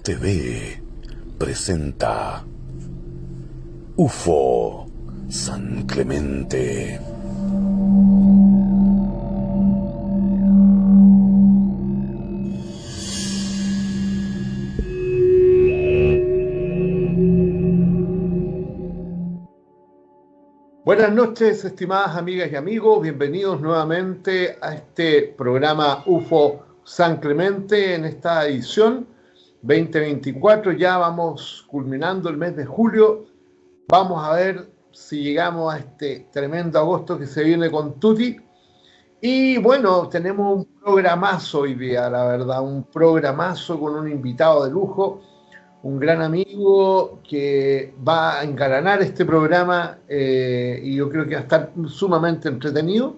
TV presenta UFO San Clemente. Buenas noches, estimadas amigas y amigos. Bienvenidos nuevamente a este programa UFO San Clemente en esta edición 2024. Ya vamos culminando el mes de julio. Vamos a ver si llegamos a este tremendo agosto que se viene con Tuti. Y bueno, tenemos un programazo hoy día, la verdad, un programazo con un invitado de lujo, un gran amigo que va a engalanar este programa y yo creo que va a estar sumamente entretenido.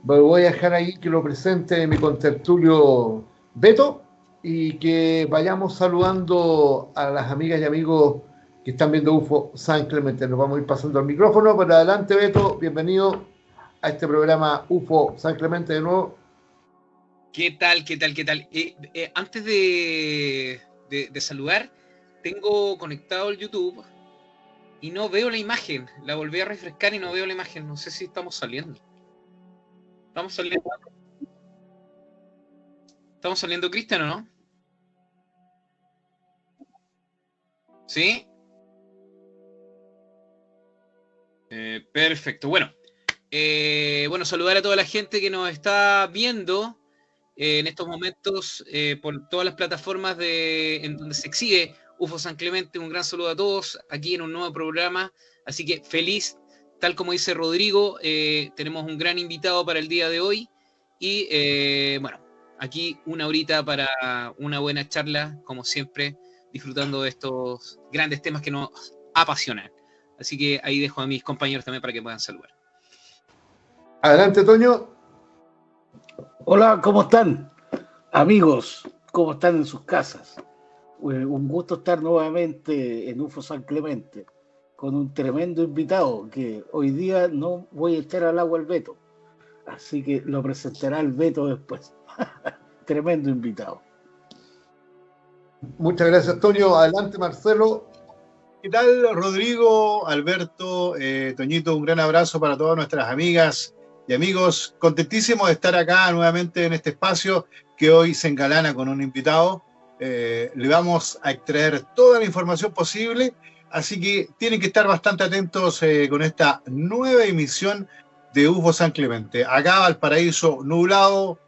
Voy a dejar ahí que lo presente mi contertulio Beto y que vayamos saludando a las amigas y amigos que están viendo UFO San Clemente. Nos vamos a ir pasando el micrófono. Por adelante, Beto, bienvenido a este programa UFO San Clemente de nuevo. ¿Qué tal? Antes de saludar, tengo conectado el YouTube y no veo la imagen. La volví a refrescar y no veo la imagen. No sé si estamos saliendo. ¿Estamos saliendo, Cristian, o no? ¿Sí? Perfecto. Bueno, saludar a toda la gente que nos está viendo en estos momentos por todas las plataformas en donde se exhibe UFO San Clemente. Un gran saludo a todos aquí en un nuevo programa. Así que feliz, tal como dice Rodrigo, tenemos un gran invitado para el día de hoy. Y aquí una horita para una buena charla, como siempre, disfrutando de estos grandes temas que nos apasionan. Así que ahí dejo a mis compañeros también para que puedan saludar. Adelante, Toño. Hola, ¿cómo están? Amigos, ¿cómo están en sus casas? Un gusto estar nuevamente en UFO San Clemente con un tremendo invitado que hoy día no voy a echar al agua al Beto, así que lo presentará el Beto después. Tremendo invitado. Muchas gracias, Toño. Adelante, Marcelo. ¿Qué tal, Rodrigo, Alberto, Toñito? Un gran abrazo para todas nuestras amigas y amigos. Contentísimo de estar acá nuevamente en este espacio que hoy se engalana con un invitado. Le vamos a extraer toda la información posible, así que tienen que estar bastante atentos con esta nueva emisión de UFO San Clemente. Acá Valparaíso nublado,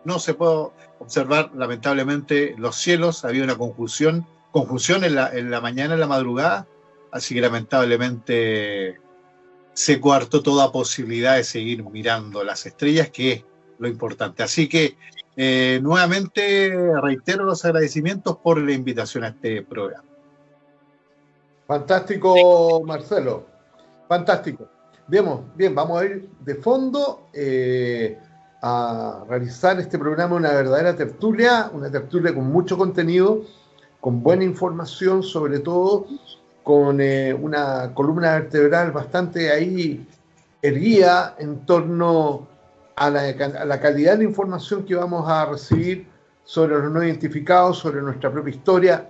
no se puede observar lamentablemente los cielos, había una conjunción en la mañana, en la madrugada, así que lamentablemente se coartó toda posibilidad de seguir mirando las estrellas, que es lo importante. Así que nuevamente reitero los agradecimientos por la invitación a este programa. Fantástico, Marcelo. Fantástico. Bien, vamos a ir de fondo a realizar este programa, una verdadera tertulia, una tertulia con mucho contenido, con buena información, sobre todo con una columna vertebral bastante ahí erguida en torno a la calidad de información que vamos a recibir sobre los no identificados, sobre nuestra propia historia,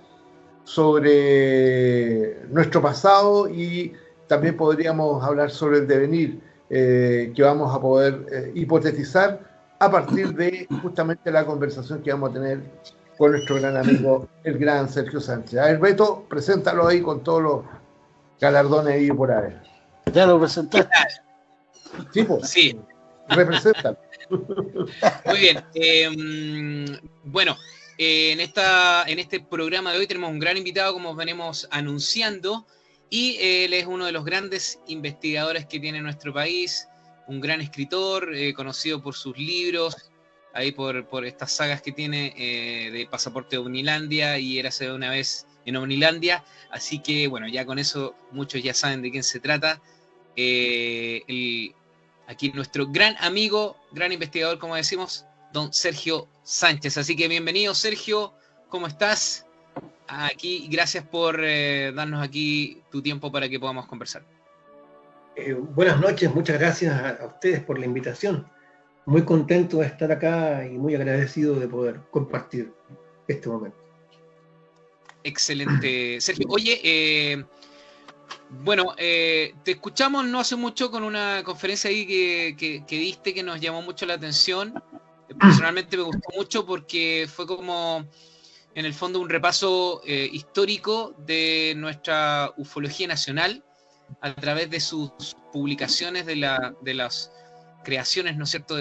sobre nuestro pasado, y también podríamos hablar sobre el devenir que vamos a poder hipotetizar a partir de justamente la conversación que vamos a tener con nuestro gran amigo, el gran Sergio Sánchez. A ver, Beto, preséntalo ahí con todos los galardones ahí por ahí. ¿Ya lo presentaste? Sí, pues. Sí. Represéntalo. Muy bien. En este programa de hoy tenemos un gran invitado, como venimos anunciando, y él es uno de los grandes investigadores que tiene nuestro país, un gran escritor, conocido por sus libros, ahí por estas sagas que tiene de Pasaporte de Omnilandia y Érase de una vez en Omnilandia. Así que, bueno, ya con eso muchos ya saben de quién se trata. Aquí nuestro gran amigo, gran investigador, como decimos, don Sergio Sánchez. Así que bienvenido, Sergio, ¿cómo estás? Aquí, gracias por darnos aquí tu tiempo para que podamos conversar. Buenas noches, muchas gracias a ustedes por la invitación. Muy contento de estar acá y muy agradecido de poder compartir este momento. Excelente, Sergio. Oye, bueno, te escuchamos no hace mucho con una conferencia ahí que diste que nos llamó mucho la atención. Personalmente me gustó mucho porque fue como, en el fondo, un repaso histórico de nuestra ufología nacional a través de sus publicaciones, de las creaciones, ¿no es cierto?,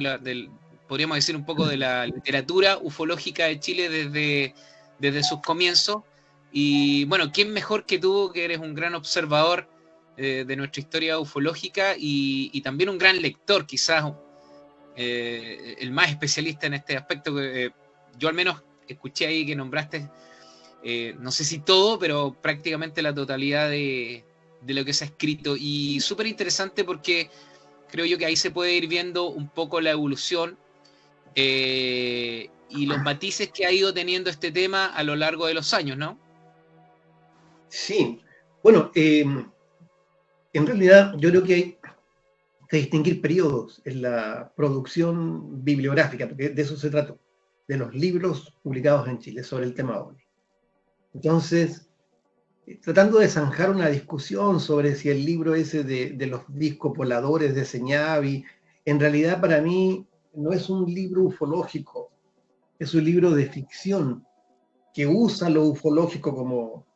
podríamos decir un poco de la literatura ufológica de Chile desde sus comienzos. Y bueno, ¿quién mejor que tú, que eres un gran observador de nuestra historia ufológica y también un gran lector, quizás el más especialista en este aspecto? Que yo al menos escuché ahí que nombraste, no sé si todo, pero prácticamente la totalidad de lo que se ha escrito. Y súper interesante porque creo yo que ahí se puede ir viendo un poco la evolución y los matices que ha ido teniendo este tema a lo largo de los años, ¿no? Sí, bueno, en realidad yo creo que hay que distinguir periodos en la producción bibliográfica, porque de eso se trató, de los libros publicados en Chile sobre el tema OVNI. Entonces, tratando de zanjar una discusión sobre si el libro ese de los discos voladores de Señavi, en realidad para mí no es un libro ufológico, es un libro de ficción que usa lo ufológico como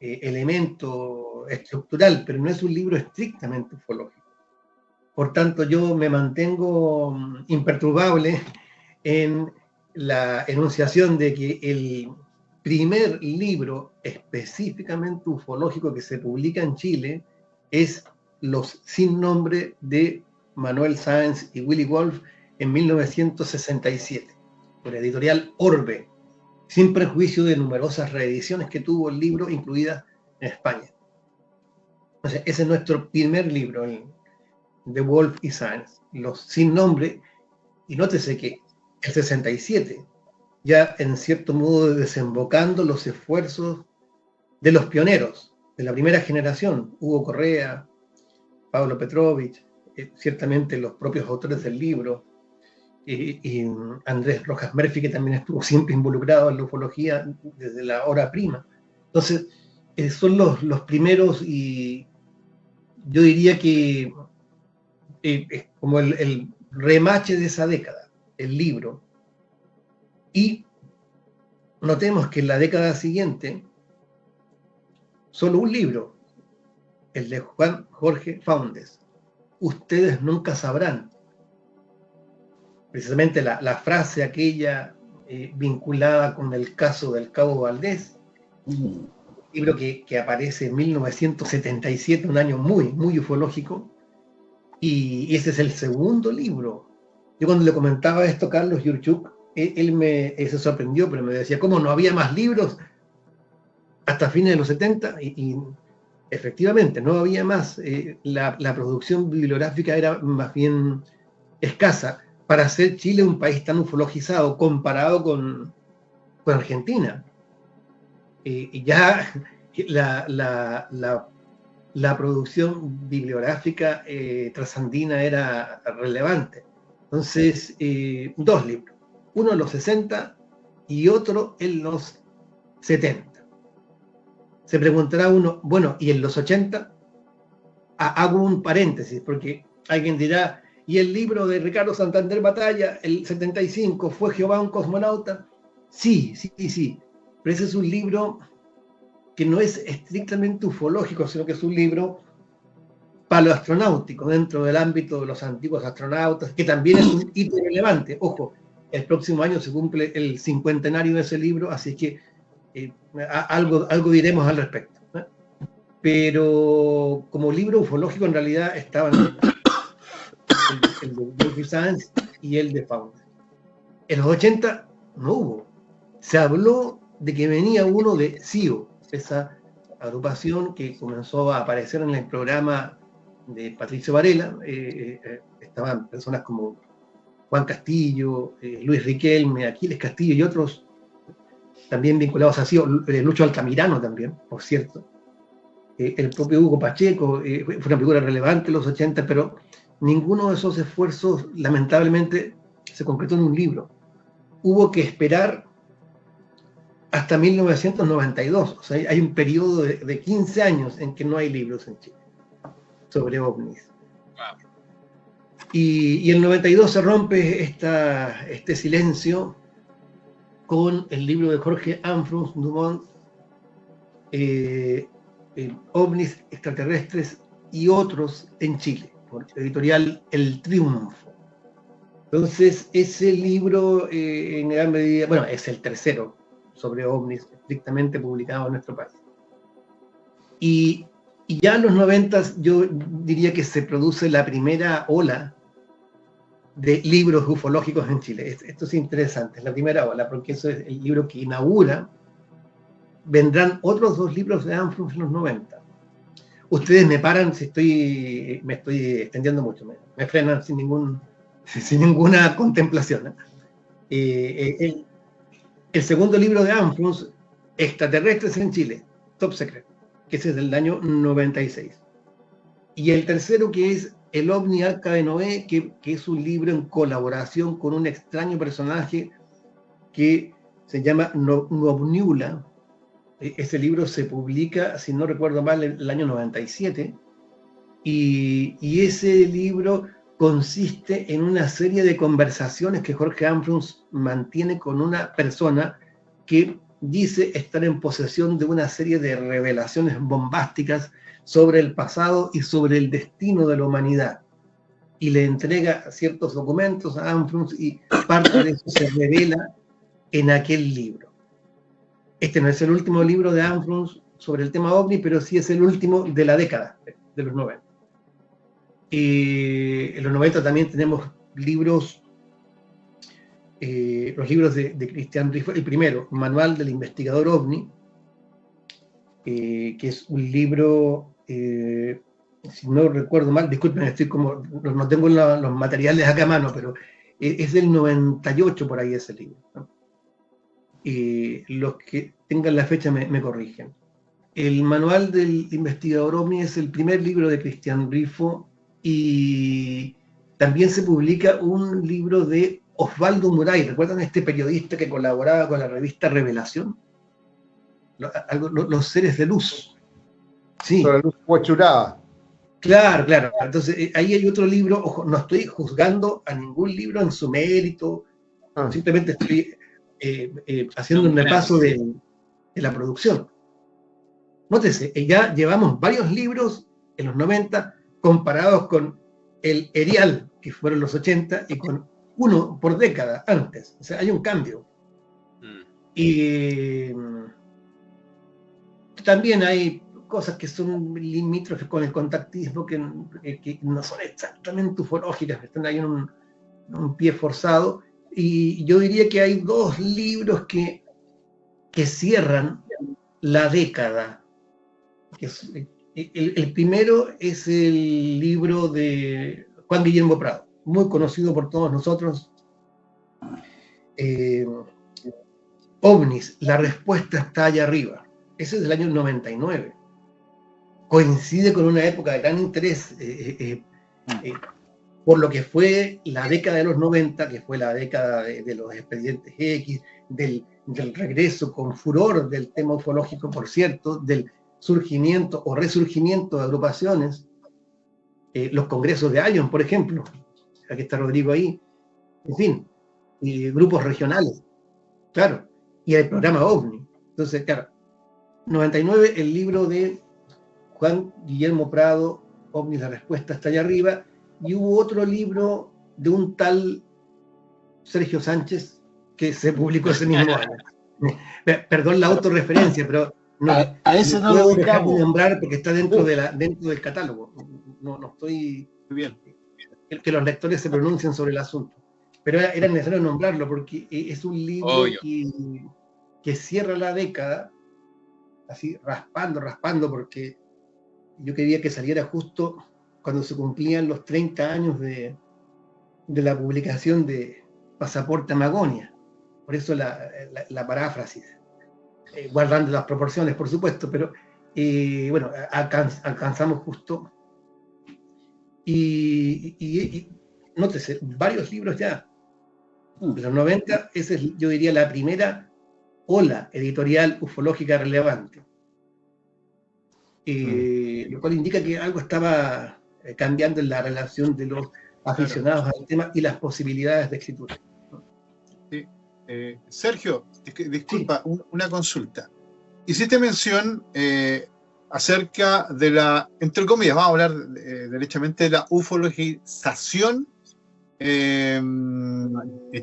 elemento estructural, pero no es un libro estrictamente ufológico. Por tanto, yo me mantengo imperturbable en la enunciación de que el primer libro específicamente ufológico que se publica en Chile es Los Sin Nombre de Manuel Sáenz y Willy Wolf en 1967, por editorial Orbe, sin perjuicio de numerosas reediciones que tuvo el libro, incluidas en España. Entonces, ese es nuestro primer libro, de Wolf y Sáenz, Los Sin Nombre, y nótese que el 67, ya en cierto modo desembocando los esfuerzos de los pioneros, de la primera generación, Hugo Correa, Pablo Petrovich, ciertamente los propios autores del libro, y Andrés Rojas Murphy, que también estuvo siempre involucrado en la ufología desde la hora prima. Entonces, son los primeros, y yo diría que es como el remache de esa década, el libro. Y notemos que en la década siguiente, solo un libro, el de Juan Jorge Faúndez, Ustedes Nunca Sabrán. Precisamente la frase aquella vinculada con el caso del Cabo Valdés, libro que aparece en 1977, un año muy, muy ufológico, y ese es el segundo libro. Yo cuando le comentaba esto a Carlos Yurchuk, él se sorprendió, pero me decía, ¿cómo no había más libros hasta fines de los 70? Y efectivamente, no había más. La producción bibliográfica era más bien escasa para hacer Chile un país tan ufologizado comparado con Argentina. Y ya la producción bibliográfica trasandina era relevante. Entonces, dos libros, uno en los 60 y otro en los 70. Se preguntará uno, bueno, ¿y en los 80? Hago un paréntesis, porque alguien dirá, ¿y el libro de Ricardo Santander Batalla, el 75, fue Jehová un cosmonauta? Sí, pero ese es un libro que no es estrictamente ufológico, sino que es un libro paloastronáutico, dentro del ámbito de los antiguos astronautas, que también es un hito relevante. Ojo, el próximo año se cumple el 50º de ese libro, así que algo diremos al respecto, ¿eh? Pero como libro ufológico en realidad estaban el de Wolf Sáenz y el de Faúndez. En los 80 no hubo. Se habló de que venía uno de CIO, esa agrupación que comenzó a aparecer en el programa de Patricio Varela. Estaban personas como Juan Castillo, Luis Riquelme, Aquiles Castillo y otros también vinculados a CIO, Lucho Altamirano también, por cierto. El propio Hugo Pacheco, fue una figura relevante en los 80, pero ninguno de esos esfuerzos lamentablemente se concretó en un libro. Hubo que esperar hasta 1992. O sea, hay un periodo de 15 años en que no hay libros en Chile sobre ovnis. Wow. Y en el 92 se rompe este silencio con el libro de Jorge Ambrus Dumont, ovnis extraterrestres y otros en Chile, por editorial El Triunfo. Entonces, ese libro, en gran medida, bueno, es el tercero sobre ovnis estrictamente publicado en nuestro país. Y ya en los 90 yo diría que se produce la primera ola de libros ufológicos en Chile. Esto es interesante, es la primera ola, porque eso es el libro que inaugura. Vendrán otros 2 libros de Ambrus en los 90. Ustedes me paran si me estoy extendiendo mucho, me frenan sin ninguna contemplación. El segundo libro de Ambrus, Extraterrestres en Chile, Top Secret, que ese es del año 96. Y el tercero, que es El OVNI Arca de Noé, que es un libro en colaboración con un extraño personaje que se llama Novniula. Ese libro se publica, si no recuerdo mal, en el año 97, y ese libro consiste en una serie de conversaciones que Jorge Ambrus mantiene con una persona que dice estar en posesión de una serie de revelaciones bombásticas sobre el pasado y sobre el destino de la humanidad. Y le entrega ciertos documentos a Ambrus y parte de eso se revela en aquel libro. Este no es el último libro de Ambrus sobre el tema OVNI, pero sí es el último de la década, de los 90. En los 90 también tenemos libros, los libros de Christian Rifo. El primero, Manual del Investigador OVNI, que es un libro, si no recuerdo mal, disculpen, no tengo los materiales acá a mano, pero es del 98 por ahí ese libro, ¿no? Los que tengan la fecha me corrigen. El Manual del Investigador OVNI es el primer libro de Christian Rifo, y también se publica un libro de Osvaldo Muray. ¿Recuerdan este periodista que colaboraba con la revista Revelación? Los seres de luz. Sí. Sobre la luz huachurada. Claro. Entonces, ahí hay otro libro. Ojo, no estoy juzgando a ningún libro en su mérito. Simplemente estoy haciendo un repaso de la producción. Nótese, ya llevamos varios libros en los 90 comparados con el Erial, que fueron los 80, y con uno por década antes. O sea, hay un cambio. Y también hay cosas que son limítrofes con el contactismo, que no son exactamente ufológicas, que están ahí en un pie forzado. Y yo diría que hay 2 libros que cierran la década. El primero es el libro de Juan Guillermo Prado, muy conocido por todos nosotros. OVNIs, la respuesta está allá arriba. Ese es del año 99. Coincide con una época de gran interés por lo que fue la década de los 90, que fue la década de los expedientes X, del regreso con furor del tema ufológico, por cierto, del surgimiento o resurgimiento de agrupaciones, los congresos de Ion, por ejemplo, aquí está Rodrigo ahí, en fin, grupos regionales, claro, y el programa OVNI. Entonces, claro, 99, el libro de Juan Guillermo Prado, OVNI, la respuesta está allá arriba, y hubo otro libro de un tal Sergio Sánchez que se publicó ese mismo año. Perdón la autorreferencia, pero a ese no puedo lo dejar de ubicamos. nombrar porque está dentro del catálogo. No estoy Bien. que los lectores se pronuncien sobre el asunto. Pero era necesario nombrarlo porque es un libro que cierra la década, así raspando, porque yo quería que saliera justo cuando se cumplían los 30 años de la publicación de Pasaporte Amagonia. Por eso la paráfrasis. Guardando las proporciones, por supuesto, pero bueno, alcanzamos justo. Y nótese, varios libros ya. De los 90, esa es, yo diría, la primera ola editorial ufológica relevante. Lo cual indica que algo estaba cambiando en la relación de los aficionados al tema y las posibilidades de escritura. Sí. Sergio, disculpa, una consulta. Hiciste mención acerca de la, entre comillas, vamos a hablar derechamente de la ufologización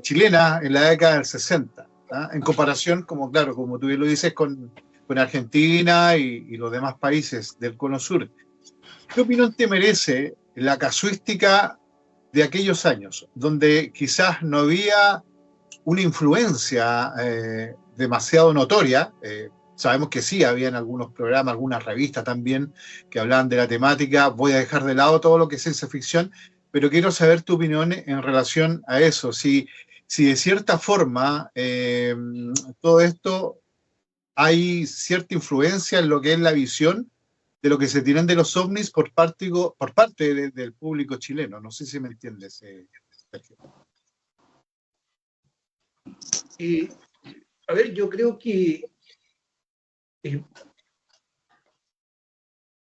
chilena en la década del 60, ¿ah? En comparación, como claro, como tú bien lo dices, con Argentina y los demás países del Cono Sur. ¿Qué opinión te merece la casuística de aquellos años, donde quizás no había una influencia demasiado notoria? Sabemos que sí, habían algunos programas, algunas revistas también que hablaban de la temática. Voy a dejar de lado todo lo que es ciencia ficción, pero quiero saber tu opinión en relación a eso. Si de cierta forma todo esto hay cierta influencia en lo que es la visión de lo que se tienen de los ovnis por parte del público chileno. No sé si me entiendes, Sergio. A ver, yo creo que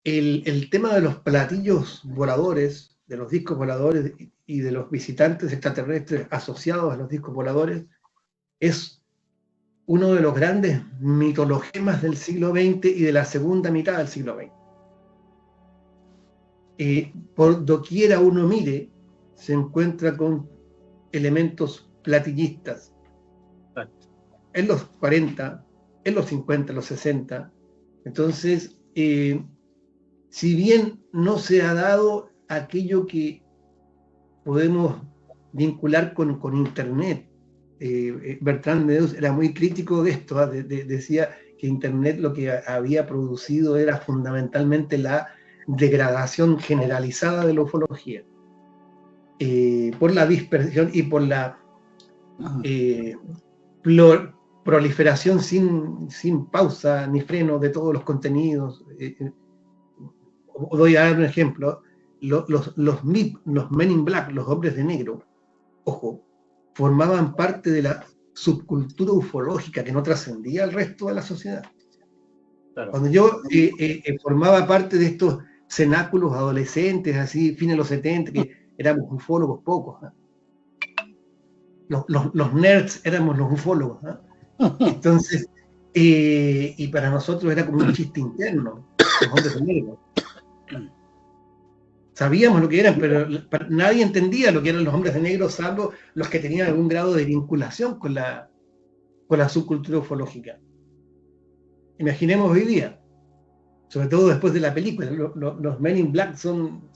el tema de los platillos voladores, de los discos voladores y de los visitantes extraterrestres asociados a los discos voladores es uno de los grandes mitologemas del siglo XX y de la segunda mitad del siglo XX. Por doquiera uno mire, se encuentra con elementos platillistas. En los 40, en los 50, en los 60. Entonces, si bien no se ha dado aquello que podemos vincular con Internet, Bertrand Meadows era muy crítico de esto, decía que Internet lo que había producido era fundamentalmente la degradación generalizada de la ufología, por la dispersión y por la proliferación sin pausa ni freno de todos los contenidos. Voy a dar un ejemplo. Los MIB, los Men in Black, los hombres de negro, ojo, formaban parte de la subcultura ufológica que no trascendía al resto de la sociedad. Claro. Cuando yo formaba parte de estos cenáculos adolescentes, así, fines de los 70, que éramos ufólogos pocos, ¿eh? Los nerds éramos los ufólogos, ¿eh? Entonces, y para nosotros era como un chiste interno, los hombres de negro. Sabíamos lo que eran, pero nadie entendía lo que eran los hombres de negro, salvo los que tenían algún grado de vinculación con la subcultura ufológica. Imaginemos hoy día, sobre todo después de la película, los Men in Black son...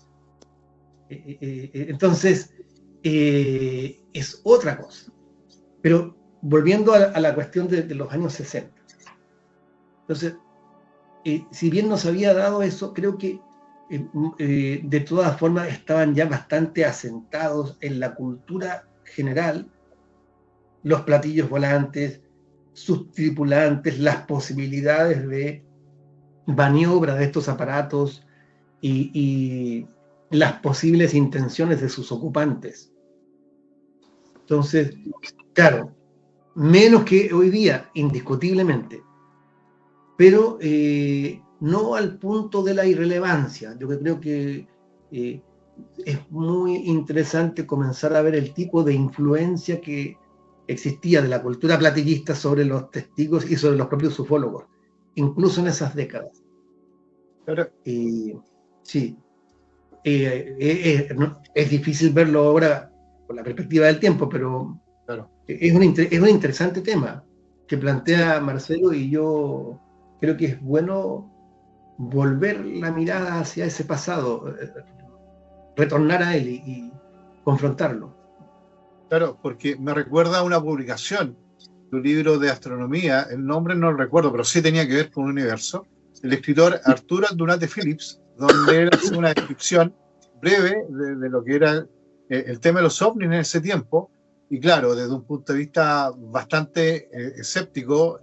entonces, es otra cosa. Pero volviendo a la cuestión de los años 60. Entonces, si bien nos había dado eso, creo que de todas formas estaban ya bastante asentados en la cultura general los platillos volantes, sus tripulantes, las posibilidades de maniobra de estos aparatos y las posibles intenciones de sus ocupantes. Entonces, claro, menos que hoy día, indiscutiblemente, pero no al punto de la irrelevancia. Yo creo que es muy interesante comenzar a ver el tipo de influencia que existía de la cultura platillista sobre los testigos y sobre los propios ufólogos, incluso en esas décadas. Pero... sí, es difícil verlo ahora con la perspectiva del tiempo, pero claro, es un interesante tema que plantea Marcelo, y yo creo que es bueno volver la mirada hacia ese pasado, retornar a él y confrontarlo. Claro, porque me recuerda a una publicación de un libro de astronomía, el nombre no lo recuerdo, pero sí tenía que ver con un universo, el escritor Arturo Aldunate Phillips, donde él hace una descripción breve de lo que era el tema de los ovnis en ese tiempo, y claro, desde un punto de vista bastante escéptico,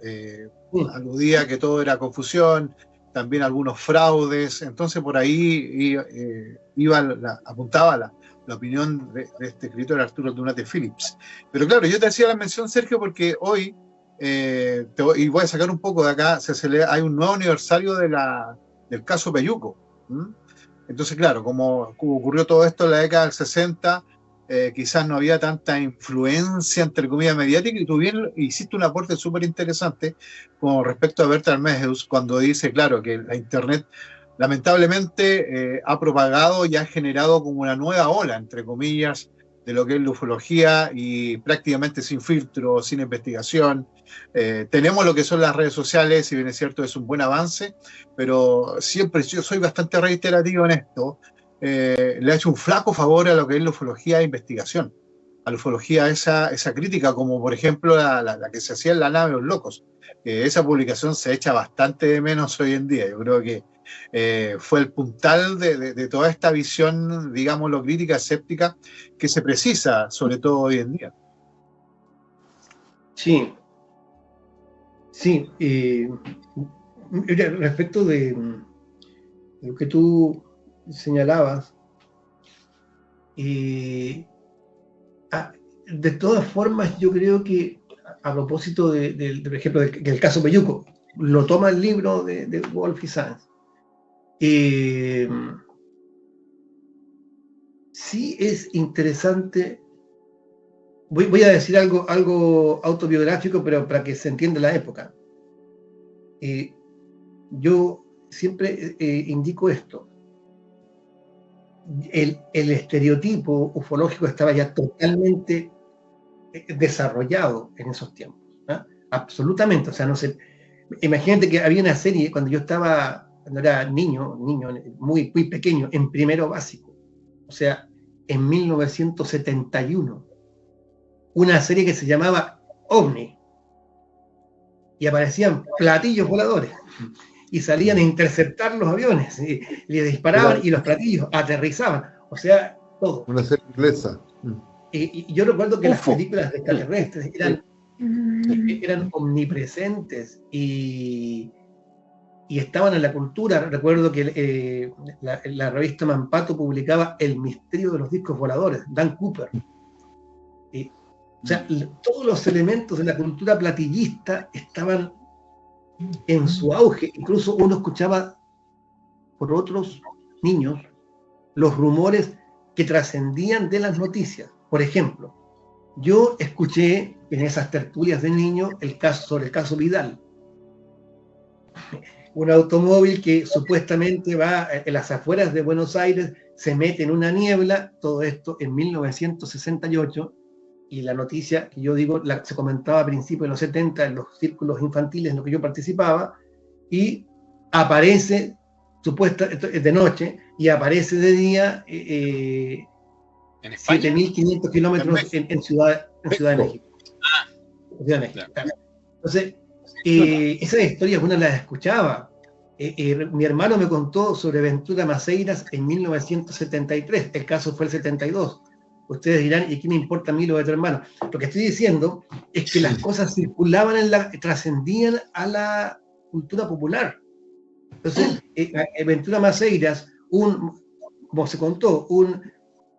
aludía que todo era confusión, también algunos fraudes. Entonces por ahí apuntaba la opinión de este escritor Arturo Aldunate Phillips. Pero claro, yo te hacía la mención, Sergio, porque hoy y voy a sacar un poco de acá, hay un nuevo aniversario del caso Peyuco. Entonces, claro, como ocurrió todo esto en la década del 60, quizás no había tanta influencia, entre comillas, mediática, y tú bien hiciste un aporte súper interesante con respecto a Bertrand Meadows, cuando dice, claro, que la Internet lamentablemente ha propagado y ha generado como una nueva ola, entre comillas, de lo que es la ufología, y prácticamente sin filtro, sin investigación. Tenemos lo que son las redes sociales, si bien es cierto es un buen avance, pero siempre yo soy bastante reiterativo en esto. Le ha hecho un flaco favor a lo que es la ufología de investigación, a la ufología esa crítica, como por ejemplo la que se hacía en La Nave de los Locos. Esa publicación se echa bastante de menos hoy en día. Yo creo que fue el puntal de toda esta visión, digámoslo, crítica, escéptica, que se precisa, sobre todo hoy en día. Sí, sí. Respecto de lo que tú señalabas, de todas formas, yo creo que a propósito por ejemplo, del caso Peyuco, lo toma el libro de Wolf y Sanz. Sí es interesante. Voy a decir algo autobiográfico, pero para que se entienda la época. Yo siempre indico esto. El estereotipo ufológico estaba ya totalmente desarrollado en esos tiempos, ¿no? Absolutamente. O sea, no sé. Imagínate que había una serie cuando era niño, muy, muy pequeño, en primero básico. O sea, en 1971. Una serie que se llamaba OVNI. Y aparecían platillos voladores. Y salían a interceptar los aviones. Y le disparaban y los platillos aterrizaban. O sea, todo. Una serie inglesa. Y yo recuerdo que las películas de extraterrestres eran omnipresentes y estaban en la cultura. Recuerdo que la revista Mampato publicaba El misterio de los discos voladores, Dan Cooper. O sea, todos los elementos de la cultura platillista estaban en su auge. Incluso uno escuchaba por otros niños los rumores que trascendían de las noticias. Por ejemplo, yo escuché en esas tertulias de niño sobre el caso Vidal. Un automóvil que supuestamente va en las afueras de Buenos Aires, se mete en una niebla, todo esto en 1968, y la noticia que yo digo se comentaba a principios de los 70 en los círculos infantiles en los que yo participaba, y aparece de noche, y aparece de día ¿En España? 7.500 kilómetros en Ciudad de México. Ciudad de México. Claro. Entonces, esas historias uno las escuchaba. Mi hermano me contó sobre Ventura Maceiras en 1973, el caso fue el 72. Ustedes dirán, ¿y qué me importa a mí lo de tu hermano? Lo que estoy diciendo es que las cosas circulaban trascendían a la cultura popular. Entonces, Ventura Maceiras, como se contó, un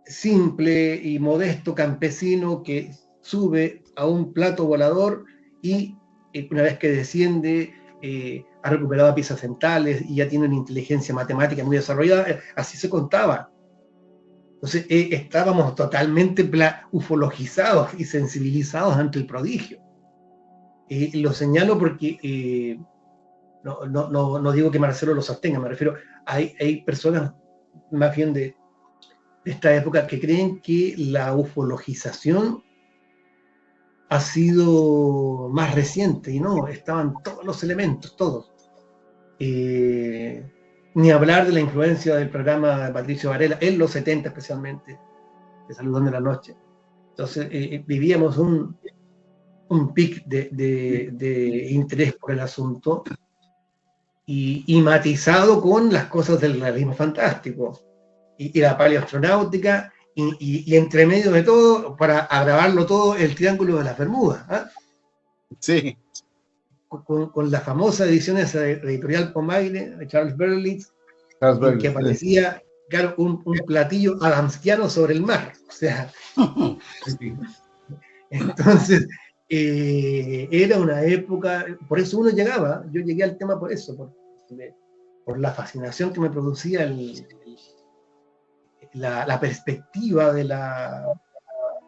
simple y modesto campesino que sube a un plato volador y una vez que desciende ha recuperado piezas centrales y ya tiene una inteligencia matemática muy desarrollada, así se contaba. Entonces estábamos totalmente ufologizados y sensibilizados ante el prodigio. Lo señalo porque no digo que Marcelo lo sostenga, me refiero, hay personas más bien de esta época que creen que la ufologización ha sido más reciente, y no, estaban todos los elementos, todos. Ni hablar de la influencia del programa de Patricio Varela, en los 70 especialmente, de Saludando en la Noche. Entonces vivíamos un pic de interés por el asunto, y matizado con las cosas del realismo fantástico, y la paleoastronáutica, y entre medio de todo, para agravarlo todo, el Triángulo de las Bermudas. Sí. Con la famosa edición de esa editorial Pomaire de Charles Berlitz, en que aparecía, claro, un platillo adamskiano sobre el mar. O sea, entonces, Era una época, por eso uno llegaba, yo llegué al tema por eso, por la fascinación que me producía la perspectiva de la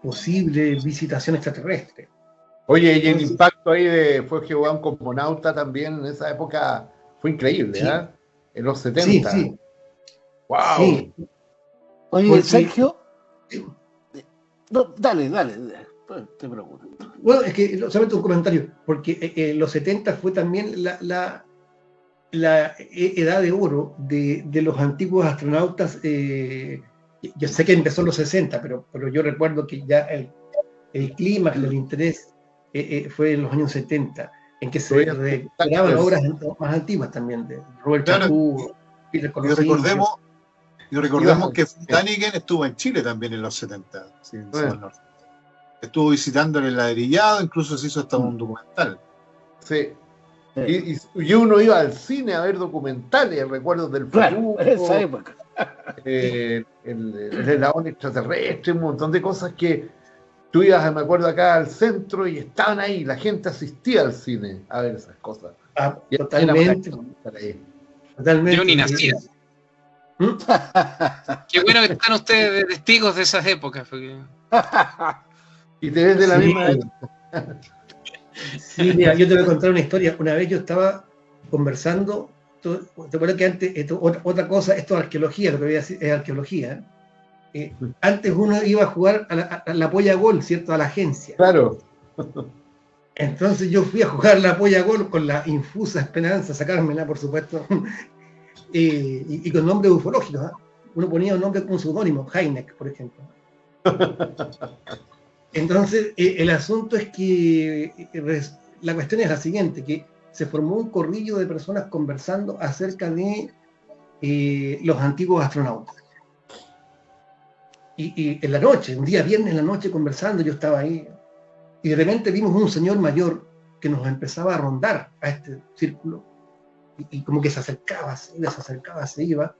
posible visitación extraterrestre. Oye, y el impacto ahí de Fue Jehová un cosmonauta también en esa época fue increíble, Sí. ¿eh? En los 70. Sí. ¡Wow! Sí. Oye, Porque- Sergio, no, dale, te pregunto. Bueno, es que solamente un comentario, porque los 70 fue también la edad de oro de los antiguos astronautas. Yo sé que empezó en los 60, pero yo recuerdo que ya el clímax del interés fue en los años 70, en que se recuperaban obras más antiguas también, de Robert Claro. Chaput, Peter Y Colosimo. recordemos que Daniken estuvo en Chile también en los 70. Sí, en Bueno. el norte. Estuvo visitando el ladrillado, incluso se hizo hasta un documental. Sí. Y uno iba al cine a ver documentales, recuerdos del Claro, futuro, en esa época. el eslabón extraterrestre, un montón de cosas que tú ibas, me acuerdo, acá al centro y estaban ahí, la gente asistía al cine a ver esas cosas. Ah, Y totalmente. era una estar ahí. Totalmente. Yo ni nacía. ¿Mm? Qué bueno que están ustedes de testigos de esas épocas. Porque... Y te ves de la Sí. misma. Sí, mira, yo te voy a contar una historia. Una vez yo estaba conversando, ¿te acuerdas que antes, otra cosa, esto es arqueología, lo que voy a decir es arqueología. Antes uno iba a jugar a la polla gol, ¿cierto? A la agencia. Claro. Entonces yo fui a jugar la polla gol con la infusa esperanza, sacármela, por supuesto, y con nombres ufológicos. Uno ponía un nombre como un seudónimo, Heineck, por ejemplo. Entonces, el asunto es que la cuestión es la siguiente, que se formó un corrillo de personas conversando acerca de los antiguos astronautas. Y en la noche, un día viernes en la noche conversando, yo estaba ahí, y de repente vimos un señor mayor que nos empezaba a rondar a este círculo, y como que se acercaba, se iba,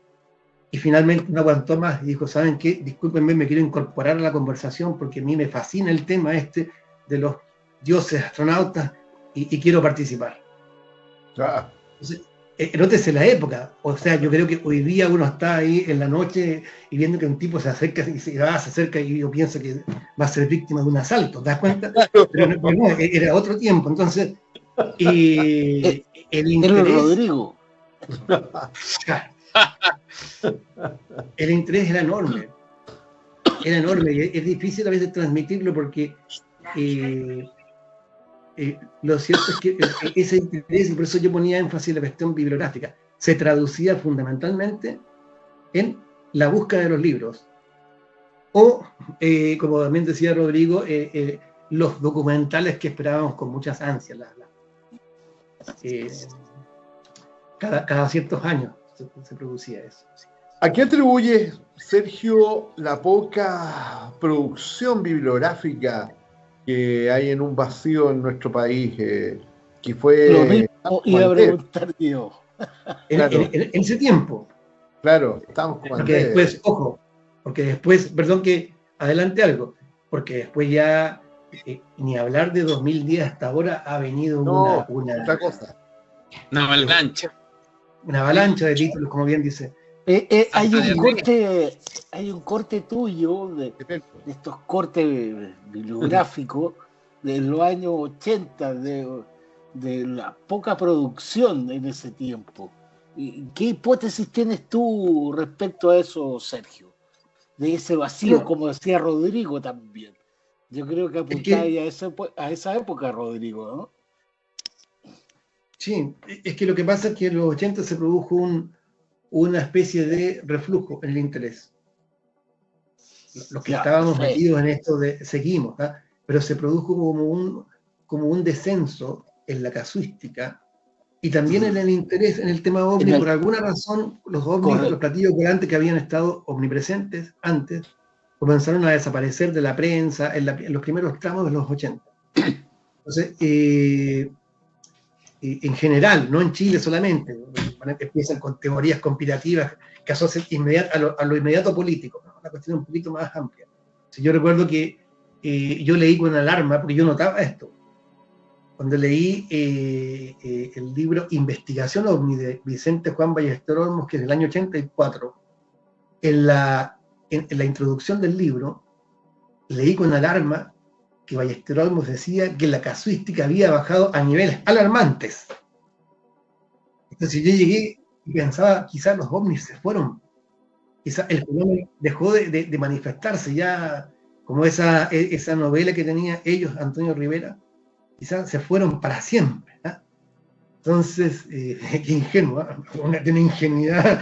y finalmente no aguantó más y dijo, ¿saben qué? Discúlpenme, me quiero incorporar a la conversación porque a mí me fascina el tema este de los dioses astronautas y quiero participar. Ah, Entonces, nótese la época, o sea, yo creo que hoy día uno está ahí en la noche y viendo que un tipo se acerca y yo pienso que va a ser víctima de un asalto, ¿te das cuenta? Pero no, era otro tiempo, entonces el Era interés... Rodrigo. El interés era enorme y es difícil a veces transmitirlo porque lo cierto es que ese interés, y por eso yo ponía énfasis en la cuestión bibliográfica, se traducía fundamentalmente en la búsqueda de los libros o, como también decía Rodrigo, los documentales que esperábamos con muchas ansias cada ciertos años se producía eso. ¿A qué atribuye, Sergio, la poca producción bibliográfica que hay en un vacío en nuestro país? Que fue... Lo mismo iba a preguntar yo. Claro. En ese tiempo. Claro, estamos como Porque después, ojo, porque después, perdón que adelante algo, porque después ya, ni hablar de 2010 hasta ahora, ha venido otra cosa. Una avalancha. Una avalancha de títulos, como bien dice. Hay un corte tuyo de estos cortes bibliográficos de los años 80, de la poca producción en ese tiempo. ¿Qué hipótesis tienes tú respecto a eso, Sergio? De ese vacío, como decía Rodrigo también. Yo creo que apuntaba a esa época, Rodrigo, ¿no? Sí, es que lo que pasa es que en los 80 se produjo una especie de reflujo en el interés. Los que estábamos metidos en esto seguimos, ¿eh? Pero se produjo como un descenso en la casuística y también en el interés en el tema ovni. Por alguna razón, los ovnis, los platillos volantes que habían estado omnipresentes antes, comenzaron a desaparecer de la prensa en los primeros tramos de los 80. Entonces, en general, no en Chile solamente, empiezan con teorías conspirativas que asocian a lo inmediato político, ¿no? Una cuestión un poquito más amplia. Yo recuerdo que yo leí con alarma, porque yo notaba esto, cuando leí el libro Investigación OVNI de Vicente Juan Ballester Olmos, que es del año 84, en la introducción del libro, leí con alarma que Ballester Olmos decía que la casuística había bajado a niveles alarmantes. Entonces yo llegué y pensaba, quizás los ovnis se fueron, quizás el fenómeno dejó de manifestarse ya, como esa novela que tenía ellos, Antonio Rivera, quizás se fueron para siempre. Entonces, qué ingenuo, una ingenuidad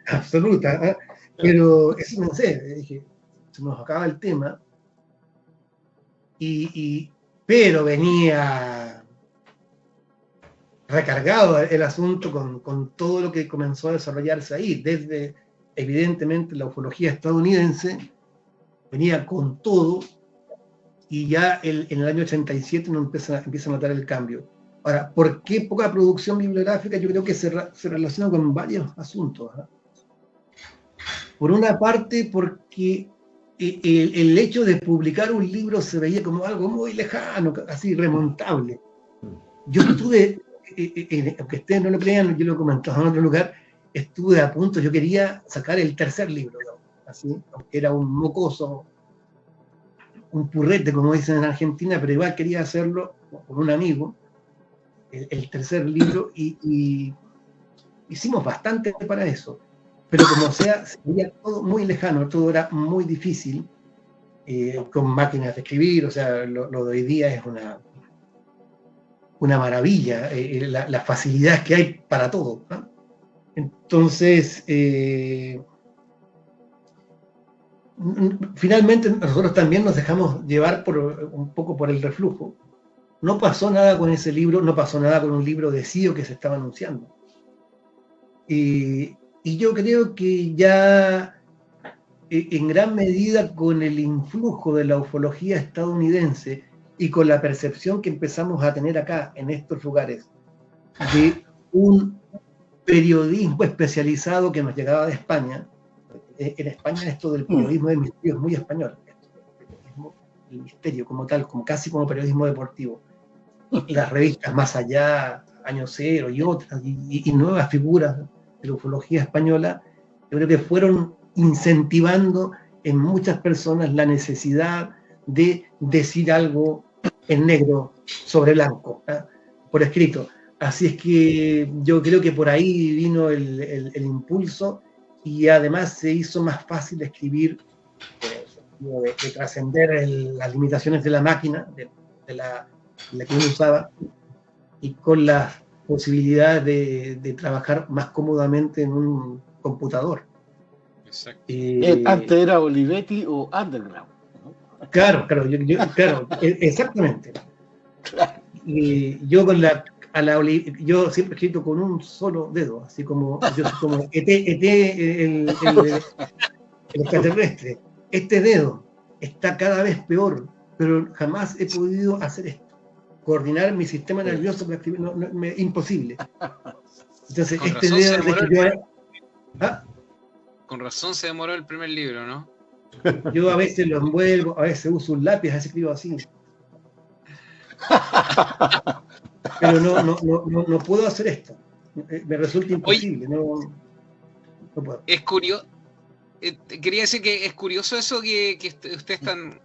absoluta, pero eso no sé, dije, se nos acaba el tema, pero venía recargado el asunto con todo lo que comenzó a desarrollarse ahí, desde evidentemente la ufología estadounidense, venía con todo, y ya en el año 87 uno empieza a notar el cambio. Ahora, ¿por qué poca producción bibliográfica? Yo creo que se relaciona con varios asuntos. Por una parte, porque el hecho de publicar un libro se veía como algo muy lejano, así irremontable. Yo estuve, aunque ustedes no lo crean, yo lo he comentado en otro lugar, estuve a punto, yo quería sacar el tercer libro, así, aunque era un mocoso, un purrete, como dicen en Argentina, pero igual quería hacerlo con un amigo, el tercer libro, y hicimos bastante para eso. Pero como sea, se veía todo muy lejano, todo era muy difícil, con máquinas de escribir, o sea, lo de hoy día es una maravilla, las facilidades que hay para todo, ¿no? Entonces, finalmente nosotros también nos dejamos llevar un poco por el reflujo. No pasó nada con ese libro, no pasó nada con un libro de CIO que se estaba anunciando. Y yo creo que ya en gran medida con el influjo de la ufología estadounidense y con la percepción que empezamos a tener acá en estos lugares de un periodismo especializado que nos llegaba de España. En España esto del periodismo del misterio es muy español, el misterio como tal, casi como periodismo deportivo. Las revistas Más Allá, Año Cero y otras, y nuevas figuras de la ufología española, yo creo que fueron incentivando en muchas personas la necesidad de decir algo en negro sobre blanco, por escrito. Así es que yo creo que por ahí vino el impulso, y además se hizo más fácil escribir, de trascender las limitaciones de la máquina, de la que uno usaba, y con las posibilidades de trabajar más cómodamente en un computador. Exacto. Antes era Olivetti o Underground, ¿no? Claro, claro, exactamente. Y yo yo siempre he escrito con un solo dedo, así como yo soy como el extraterrestre. Este dedo está cada vez peor, pero jamás he podido hacer esto. Coordinar mi sistema nervioso para escribir, imposible. Entonces, Con este razón dedo se de que Con razón se demoró el primer libro, ¿no? yo a veces lo envuelvo, a veces uso un lápiz, a veces escribo así. Pero no puedo hacer esto. Me resulta imposible. No puedo. Es curioso. Quería decir que es curioso eso que ustedes están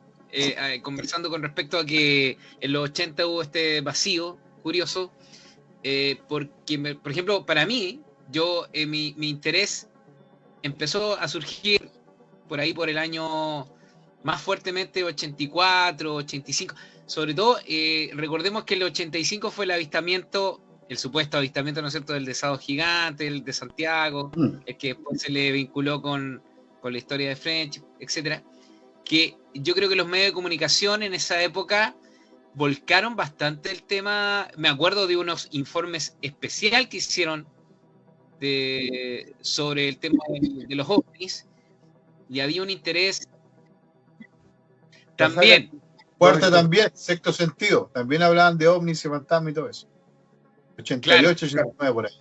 conversando con respecto a que en los 80 hubo este vacío curioso, porque, por ejemplo, para mí, mi interés empezó a surgir por ahí por el año más fuertemente 84, 85. Sobre todo, recordemos que el 85 fue el supuesto avistamiento, ¿no es cierto?, del desado gigante, el de Santiago, el que después se le vinculó con la historia de French, etcétera. Que yo creo que los medios de comunicación en esa época volcaron bastante el tema. Me acuerdo de unos informes especiales que hicieron sobre el tema de los ovnis, y había un interés también. Cuarta también, Sexto Sentido, también hablaban de ovnis y fantasmas y todo eso. 88, 89 por ahí.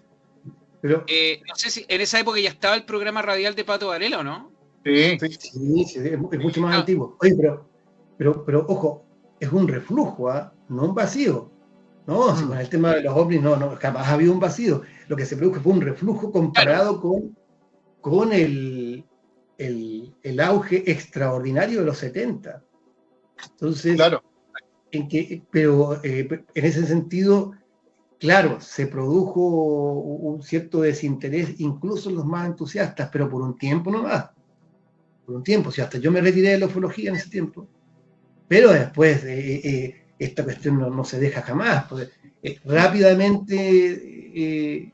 Pero, no sé si en esa época ya estaba el programa radial de Pato Varela, ¿o no? Sí. sí, es mucho más antiguo. Oye, pero ojo, es un reflujo, no un vacío. No, si con el tema de los ovnis no, jamás había un vacío. Lo que se produjo fue un reflujo comparado con el auge extraordinario de los 70. Entonces, Claro. pero en ese sentido, claro, se produjo un cierto desinterés, incluso en los más entusiastas, pero por un tiempo nomás. Por un tiempo, si hasta yo me retiré de la ufología en ese tiempo. Pero después esta cuestión no se deja jamás. Pues, rápidamente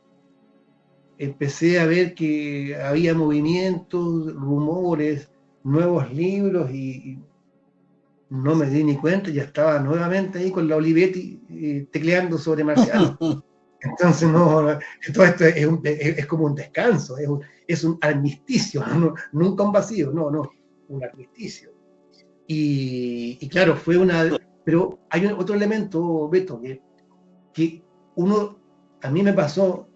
empecé a ver que había movimientos, rumores, nuevos libros y no me di ni cuenta, ya estaba nuevamente ahí con la Olivetti tecleando sobre marcianos. Entonces, todo esto es como un descanso, es un armisticio, nunca un vacío, un armisticio. Y claro, pero hay otro elemento, Beto, que a mí me pasó,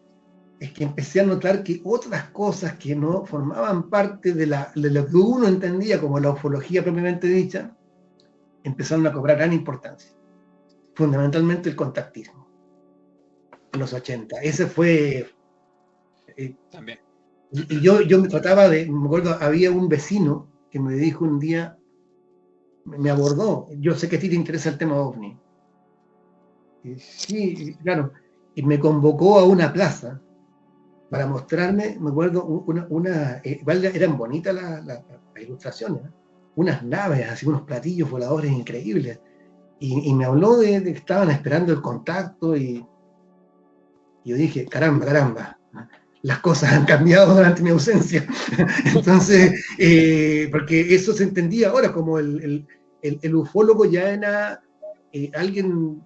es que empecé a notar que otras cosas que no formaban parte de lo que uno entendía como la ufología propiamente dicha, empezaron a cobrar gran importancia. Fundamentalmente el contactismo. En los 80. Ese fue... También. Y yo me acuerdo, había un vecino que me dijo un día, me abordó, yo sé que a ti te interesa el tema OVNI. Sí, claro. Y me convocó a una plaza para mostrarme, me acuerdo, igual eran bonitas las ilustraciones, ¿eh? Unas naves, así unos platillos voladores increíbles. Y me habló de que estaban esperando el contacto y yo dije, caramba, las cosas han cambiado durante mi ausencia. Entonces, porque eso se entendía ahora como el ufólogo ya era alguien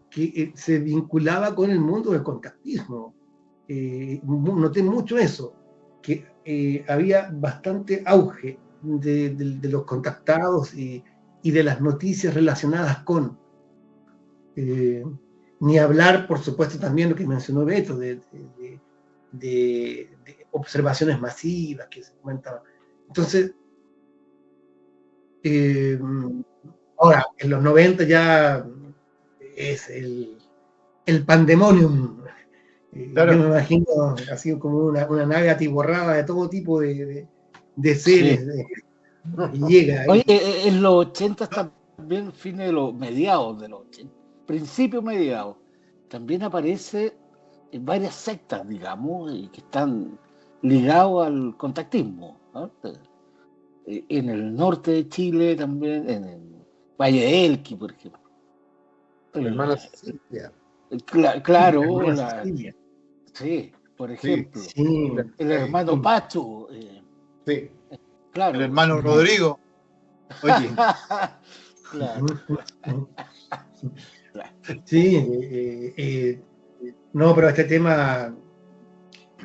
que se vinculaba con el mundo del contactismo. Noté mucho eso, que había bastante auge de los contactados y de las noticias relacionadas con. Ni hablar, por supuesto, también lo que mencionó Beto, de observaciones masivas que se comentaban. Entonces, ahora, en los 90 ya es el pandemonium. Claro. Yo me imagino así como una nave atiborrada de todo tipo de seres. Sí. Y llega. Oye, en los 80 también, fines de los mediados de los 80, principios mediados, también aparece en varias sectas, digamos, y que están ligados al contactismo, ¿no? En el norte de Chile también, en el Valle de Elqui, por ejemplo. La hermana Cecilia. Claro, Cecilia. sí, por ejemplo. Sí, El hermano Pacho. Sí. Claro. El hermano Rodrigo. Oye. Claro. Sí, no, pero este tema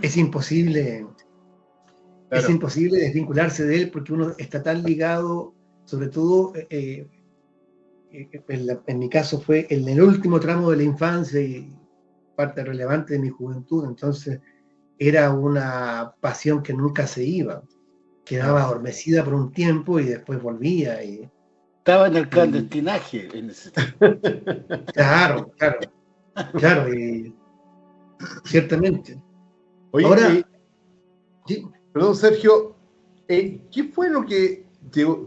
es imposible. Claro. Es imposible desvincularse de él porque uno está tan ligado, sobre todo, en mi caso fue en el último tramo de la infancia y parte relevante de mi juventud, entonces era una pasión que nunca se iba, quedaba adormecida por un tiempo y después volvía. Estaba en el clandestinaje en ese tiempo. Claro, ciertamente. Oye, ahora, sí. Perdón, Sergio, ¿qué fue lo que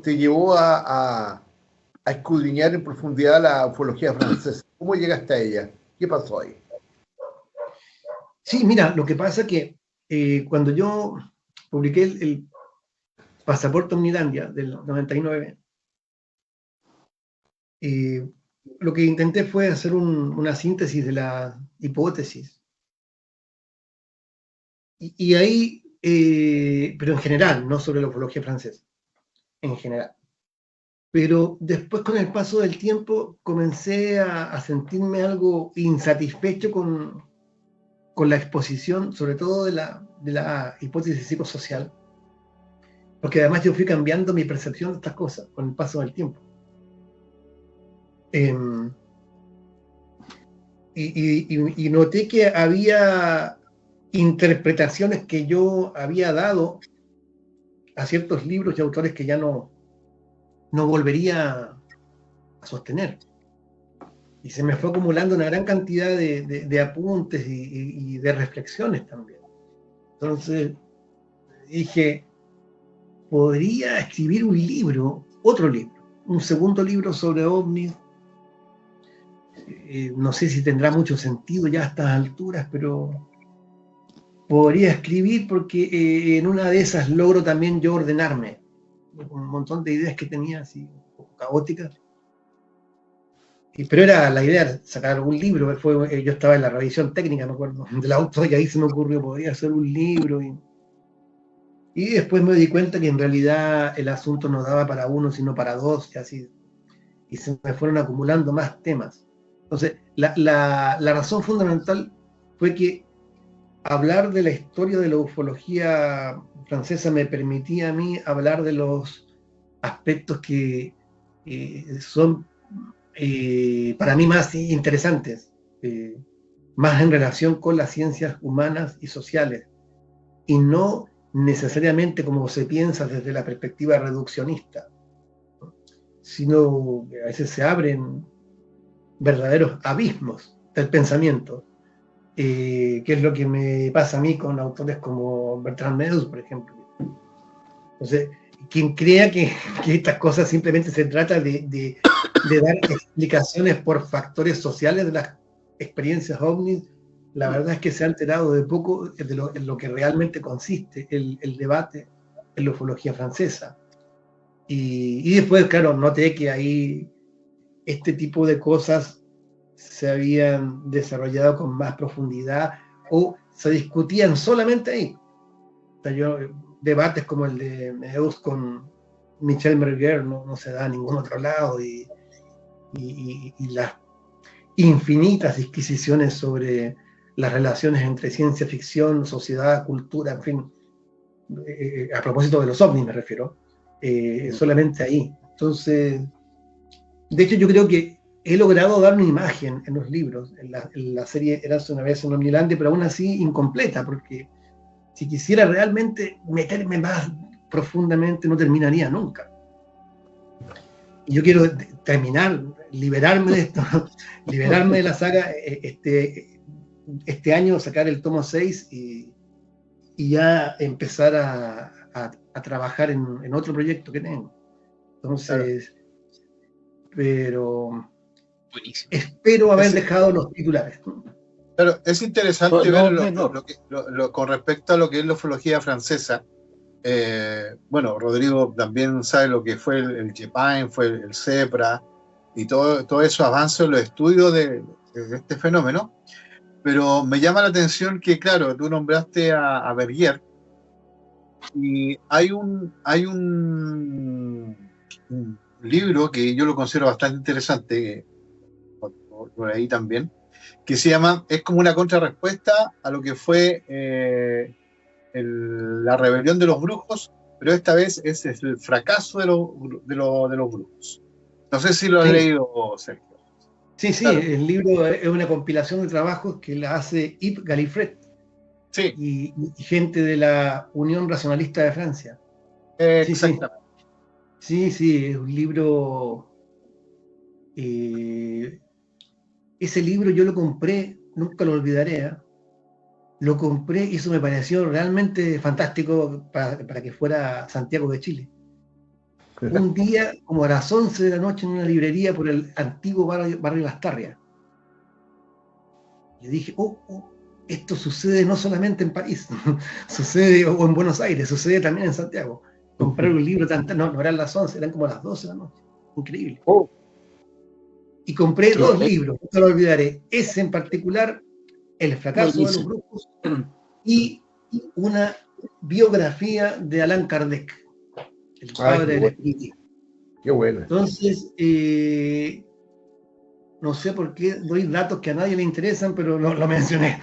te llevó a escudriñar en profundidad la ufología francesa? ¿Cómo llegaste a ella? ¿Qué pasó ahí? Sí, mira, lo que pasa es que cuando yo publiqué el Pasaporte Omnilandia del 99, lo que intenté fue hacer una síntesis de la hipótesis. Y ahí, pero en general, no sobre la ufología francesa, en general. Pero después, con el paso del tiempo, comencé a sentirme algo insatisfecho con la exposición, sobre todo de la hipótesis psicosocial, porque además yo fui cambiando mi percepción de estas cosas con el paso del tiempo. Y noté que había interpretaciones que yo había dado a ciertos libros y autores que ya no volvería a sostener. Y se me fue acumulando una gran cantidad de apuntes y de reflexiones también. Entonces dije, podría escribir un libro, otro libro, un segundo libro sobre ovnis. No sé si tendrá mucho sentido ya a estas alturas, pero podría escribir porque en una de esas logro también yo ordenarme. Un montón de ideas que tenía así, un poco caóticas. Pero era la idea de sacar algún libro. Yo estaba en la revisión técnica, me acuerdo, del auto, y ahí se me ocurrió, podría hacer un libro. Y después me di cuenta que en realidad el asunto no daba para uno, sino para dos, y así. Y se me fueron acumulando más temas. Entonces, la razón fundamental fue que hablar de la historia de la ufología francesa me permitía a mí hablar de los aspectos que son para mí más interesantes, más en relación con las ciencias humanas y sociales, y no necesariamente como se piensa desde la perspectiva reduccionista, sino que a veces se abren verdaderos abismos del pensamiento, que es lo que me pasa a mí con autores como Bertrand Meadows, por ejemplo. Entonces, quien crea que estas cosas simplemente se trata de dar explicaciones por factores sociales de las experiencias ovnis, la verdad es que se ha enterado de poco en lo que realmente consiste el debate en la ufología francesa. Y después, claro, noté que ahí este tipo de cosas se habían desarrollado con más profundidad o se discutían solamente ahí. O sea, debates como el de Meadows con Michel Merguer no se da a ningún otro lado, y las infinitas disquisiciones sobre las relaciones entre ciencia ficción, sociedad, cultura, en fin, a propósito de los ovnis me refiero, solamente ahí. Entonces, de hecho yo creo que he logrado dar una imagen en los libros, en la serie Érase una vez en Omnilandia, pero aún así incompleta, porque si quisiera realmente meterme más profundamente no terminaría nunca. Y yo quiero terminar, liberarme de esto, liberarme de la saga, este año sacar el tomo 6 y ya empezar a trabajar en otro proyecto que tengo. Entonces, pero Buenísimo. espero haber dejado los titulares. Claro, es interesante ver con respecto a lo que es la ufología francesa. Bueno, Rodrigo también sabe lo que fue el JEPAIN, fue el CEPRA y todo eso avance en los estudios de este fenómeno, pero me llama la atención que, claro, tú nombraste a Bergier y hay un libro que yo lo considero bastante interesante, por ahí también, que se llama, es como una contrarrespuesta a lo que fue la rebelión de los brujos, pero esta vez es el fracaso de los brujos. No sé si lo has leído, Sergio. Sí, claro. El libro es una compilación de trabajos que la hace Yves Gallifret, sí, y gente de la Unión Racionalista de Francia. Exactamente. Sí, es un libro. Ese libro yo lo compré, nunca lo olvidaré. Lo compré y eso me pareció realmente fantástico para que fuera Santiago de Chile. Un día, como a las 11 de la noche, en una librería por el antiguo barrio Lastarria. Y dije, esto sucede no solamente en París, sucede o en Buenos Aires, sucede también en Santiago. Comprar un libro no eran las 11, eran como las 12 de la noche. Increíble. Y compré dos libros, no lo olvidaré. Ese en particular, El fracaso de los brujos, y una biografía de Allan Kardec, el padre del espiritismo. Qué bueno. Entonces, no sé por qué doy datos que a nadie le interesan, pero lo mencioné.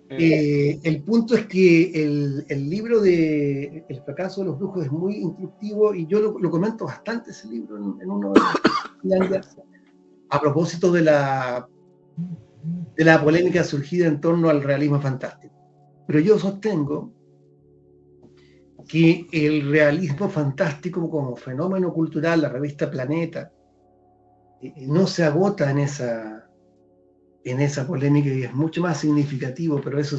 El punto es que el libro de El fracaso de los brujos es muy instructivo, y yo lo comento bastante ese libro en uno de los a propósito de la polémica surgida en torno al realismo fantástico. Pero yo sostengo que el realismo fantástico como fenómeno cultural, la revista Planeta, no se agota en esa polémica y es mucho más significativo, pero eso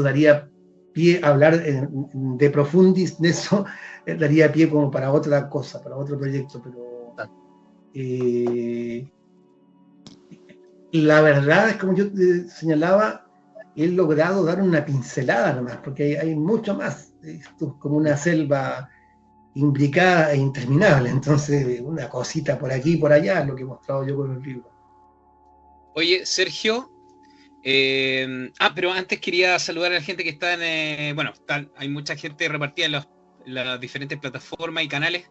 daría pie a hablar de profundis de eso, daría pie como para otra cosa, para otro proyecto, pero la verdad es, como yo señalaba, he logrado dar una pincelada nomás, porque hay mucho más. Esto es como una selva imbricada e interminable, entonces una cosita por aquí y por allá es lo que he mostrado yo con el libro. Oye, Sergio, pero antes quería saludar a la gente que está hay mucha gente repartida en las diferentes plataformas y canales,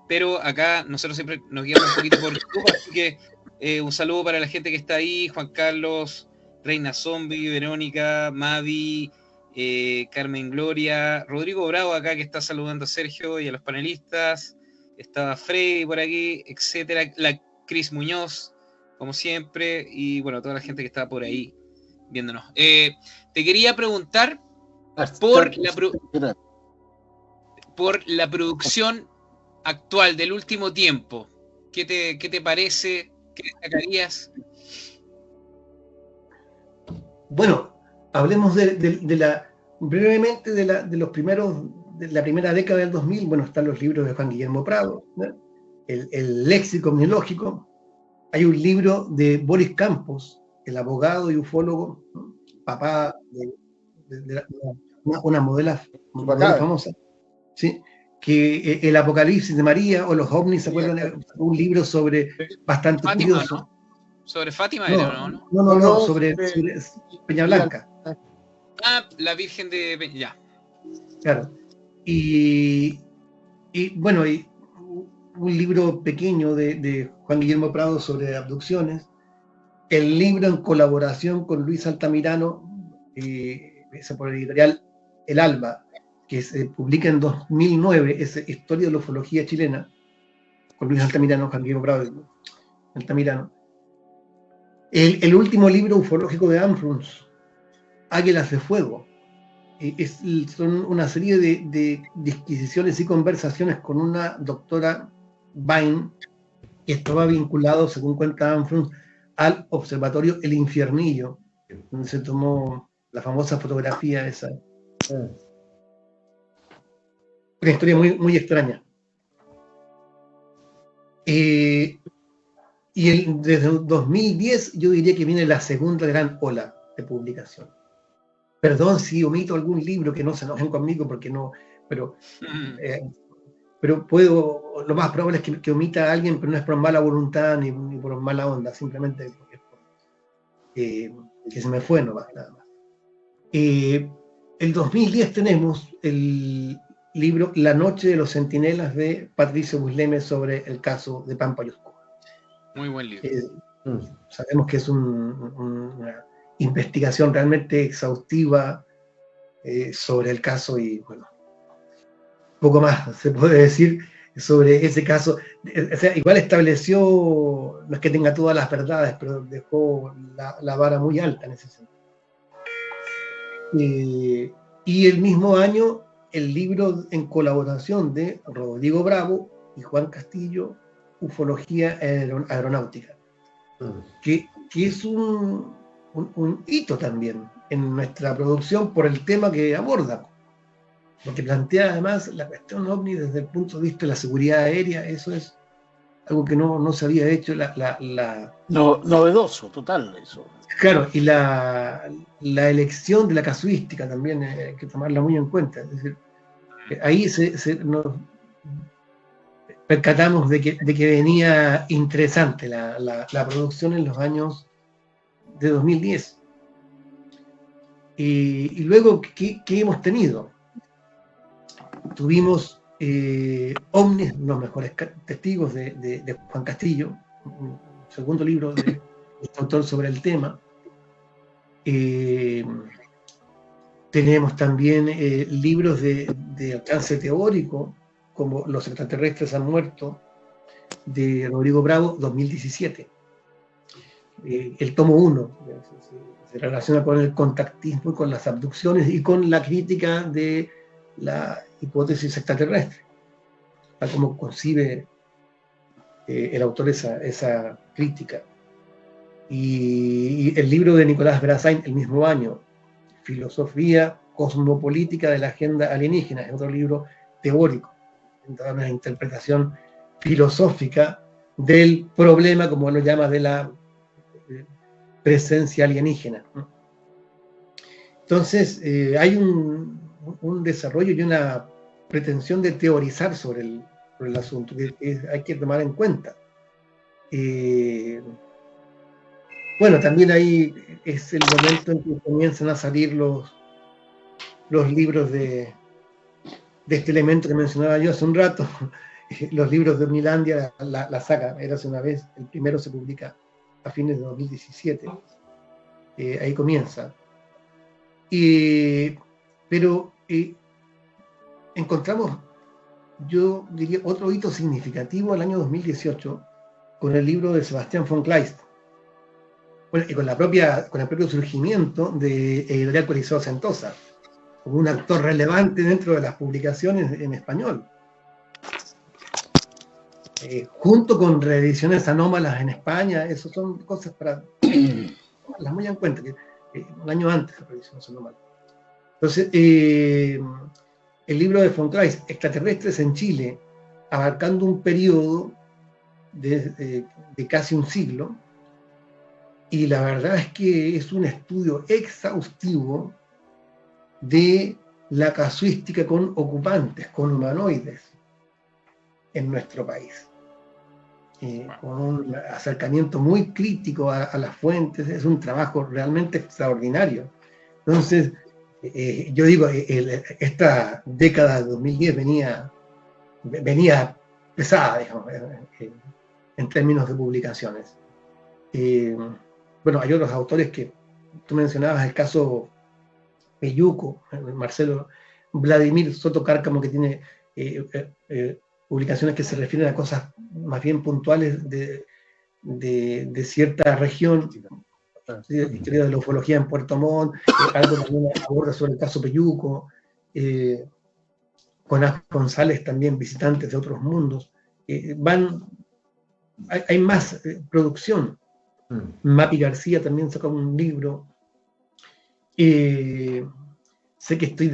pero acá nosotros siempre nos guiamos un poquito por YouTube, así que un saludo para la gente que está ahí: Juan Carlos, Reina Zombie, Verónica, Mavi, Carmen Gloria, Rodrigo Bravo acá que está saludando a Sergio y a los panelistas, estaba Freddy por aquí, etcétera, la Cris Muñoz, como siempre, y bueno, toda la gente que está por ahí viéndonos. Te quería preguntar por la producción actual del último tiempo. ¿Qué te parece? ¿Qué destacarías? Bueno, hablemos brevemente de la primera década del 2000. Bueno, están los libros de Juan Guillermo Prado, ¿no? El léxico miológico. Hay un libro de Boris Campos, el abogado y ufólogo, ¿no? Papá de una modelo famosa, ¿sí? Que el Apocalipsis de María o los ovnis, ¿se acuerdan? Un libro bastante Fátima, curioso. ¿no? ¿Sobre Fátima No, era, no? sobre Peña Blanca. La Virgen de Peña, ya. Claro. Y bueno, un libro pequeño de Juan Guillermo Prado sobre abducciones. El libro en colaboración con Luis Altamirano, por el editorial El Alba, que se publica en 2009, es Historia de la Ufología Chilena, con Luis Altamirano, Juan Guillermo Prado Altamirano. El último libro ufológico de Amfruns, Águilas de Fuego, son una serie de disquisiciones y conversaciones con una doctora Bain, que estaba vinculado, según cuenta Amfruns, al observatorio El Infiernillo, donde se tomó la famosa fotografía esa. Una historia muy, muy extraña. Y desde 2010 yo diría que viene la segunda gran ola de publicación. Perdón si omito algún libro, que no se enojen conmigo, porque no, pero lo más probable es que omita a alguien, pero no es por mala voluntad ni por mala onda, simplemente porque que se me fue nomás, nada más. El 2010 tenemos el libro La Noche de los Centinelas de Patricio Busleme sobre el caso de Pampa Yoscú. Muy buen libro. Sabemos que es una investigación realmente exhaustiva sobre el caso, y bueno, poco más se puede decir sobre ese caso. O sea, igual estableció, no es que tenga todas las verdades, pero dejó la vara muy alta en ese sentido. Y el mismo año, el libro en colaboración de Rodrigo Bravo y Juan Castillo, Ufología Aeronáutica, que es un hito también en nuestra producción por el tema que aborda, porque plantea además la cuestión ovni desde el punto de vista de la seguridad aérea. Eso es algo que no se había hecho. Novedoso, total, eso. Claro, y la elección de la casuística también hay que tomarla muy en cuenta. Es decir, ahí nos percatamos de que venía interesante la producción en los años de 2010. Y luego, ¿qué hemos tenido? Tuvimos Ovnis, los mejores testigos de Juan Castillo, un segundo libro de este autor sobre el tema. Tenemos también libros de alcance teórico, como Los extraterrestres han muerto, de Rodrigo Bravo, 2017. El tomo 1 se relaciona con el contactismo y con las abducciones y con la crítica de la hipótesis extraterrestre, tal como concibe el autor esa crítica. Y el libro de Nicolás Brassain, el mismo año, Filosofía Cosmopolítica de la Agenda Alienígena, es otro libro teórico, una interpretación filosófica del problema, como lo llama, de la presencia alienígena. Entonces, hay un desarrollo y una pretensión de teorizar sobre el asunto que hay que tomar en cuenta. Bueno, también ahí es el momento en que comienzan a salir los libros de este elemento que mencionaba yo hace un rato, los libros de Omnilandia, la saga, Érase una vez, el primero se publica a fines de 2017, ahí comienza. Pero encontramos, yo diría, otro hito significativo el año 2018 con el libro de Sebastián von Kleist. Bueno, y con el propio surgimiento de Editorial Coliseo Sentosa, como un actor relevante dentro de las publicaciones en español. Junto con reediciones anómalas en España, eso son cosas para las muy en cuenta, que un año antes de reediciones anómalas. Entonces, el libro de von Kleist, Extraterrestres en Chile, abarcando un periodo de casi un siglo, y la verdad es que es un estudio exhaustivo de la casuística con ocupantes, con humanoides en nuestro país. Con un acercamiento muy crítico a las fuentes, es un trabajo realmente extraordinario. Entonces, yo digo, esta década de 2010 venía pesada, digamos, en términos de publicaciones. Bueno, hay otros autores que tú mencionabas, el caso Peyuco, Marcelo Vladimir Soto Cárcamo, que tiene publicaciones que se refieren a cosas más bien puntuales de cierta región, historia de la ufología en Puerto Montt, algo también aborda sobre el caso Peyuco, con Af González también, visitantes de otros mundos. Hay más producción. Mapi García también sacó un libro. Sé que estoy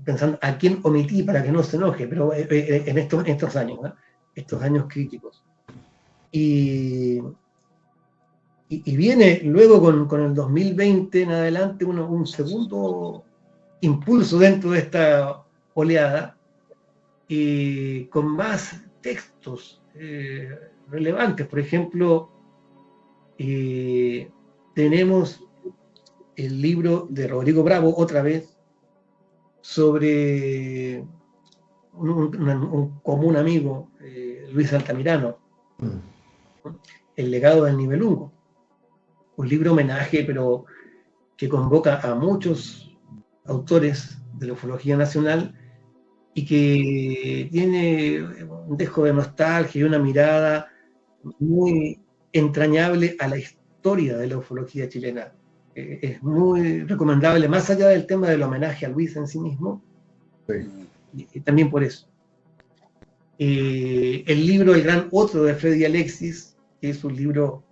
pensando a quién omití para que no se enoje, pero en estos años, ¿no? Estos años críticos. Y viene luego con el 2020 en adelante un segundo impulso dentro de esta oleada, con más textos relevantes. Por ejemplo, tenemos el libro de Rodrigo Bravo, otra vez, sobre un común amigo, Luis Altamirano, El legado del Nibelungo. Un libro homenaje, pero que convoca a muchos autores de la ufología nacional y que tiene un dejo de nostalgia y una mirada muy entrañable a la historia de la ufología chilena. Es muy recomendable, más allá del tema del homenaje a Luis en sí mismo, y también por eso. El libro El Gran Otro de Freddy Alexis, que es un libro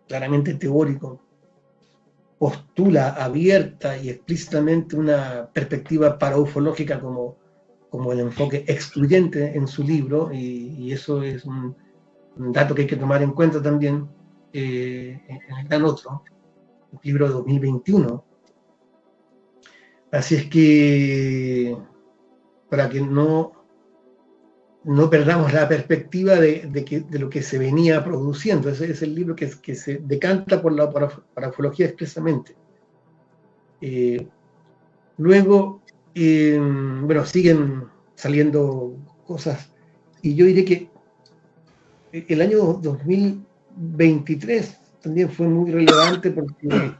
claramente teórico, postula abierta y explícitamente una perspectiva paraufológica como el enfoque excluyente en su libro, y eso es un dato que hay que tomar en cuenta también en El Gran Otro, un libro de 2021. Así es que, para que no perdamos la perspectiva de lo que se venía produciendo. Ese es el libro que se decanta por la parafología expresamente. Luego, bueno, siguen saliendo cosas, y yo diré que el año 2023 también fue muy relevante, porque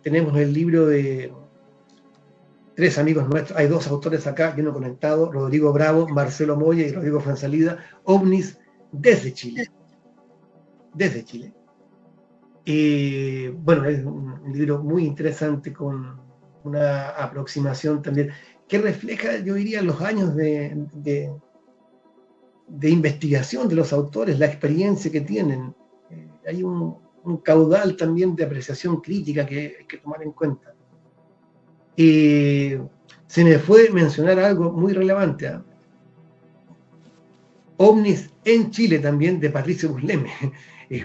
tenemos el libro de tres amigos nuestros, hay dos autores acá, yo no he conectado, Rodrigo Bravo, Marcelo Moya y Rodrigo Fuenzalida, OVNIs desde Chile. Desde Chile. Bueno, es un libro muy interesante, con una aproximación también que refleja, yo diría, los años de de investigación de los autores, la experiencia que tienen. Hay un caudal también de apreciación crítica que hay que tomar en cuenta. Se me fue mencionar algo muy relevante, ¿eh? Omnis en Chile también, de Patricio Busleme. Es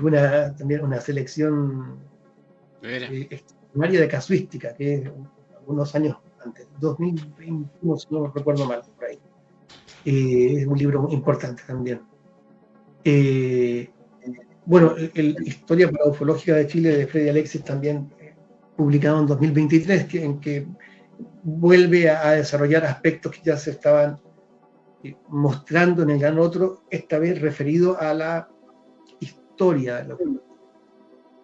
también una selección extraordinaria de casuística, que es unos años antes, 2021, si no recuerdo mal, por ahí. Es un libro importante también. Bueno, Historia Ufológica de Chile, de Freddy Alexis, también publicado en 2023, en que vuelve a desarrollar aspectos que ya se estaban mostrando en el Gran Otro, esta vez referido a la historia.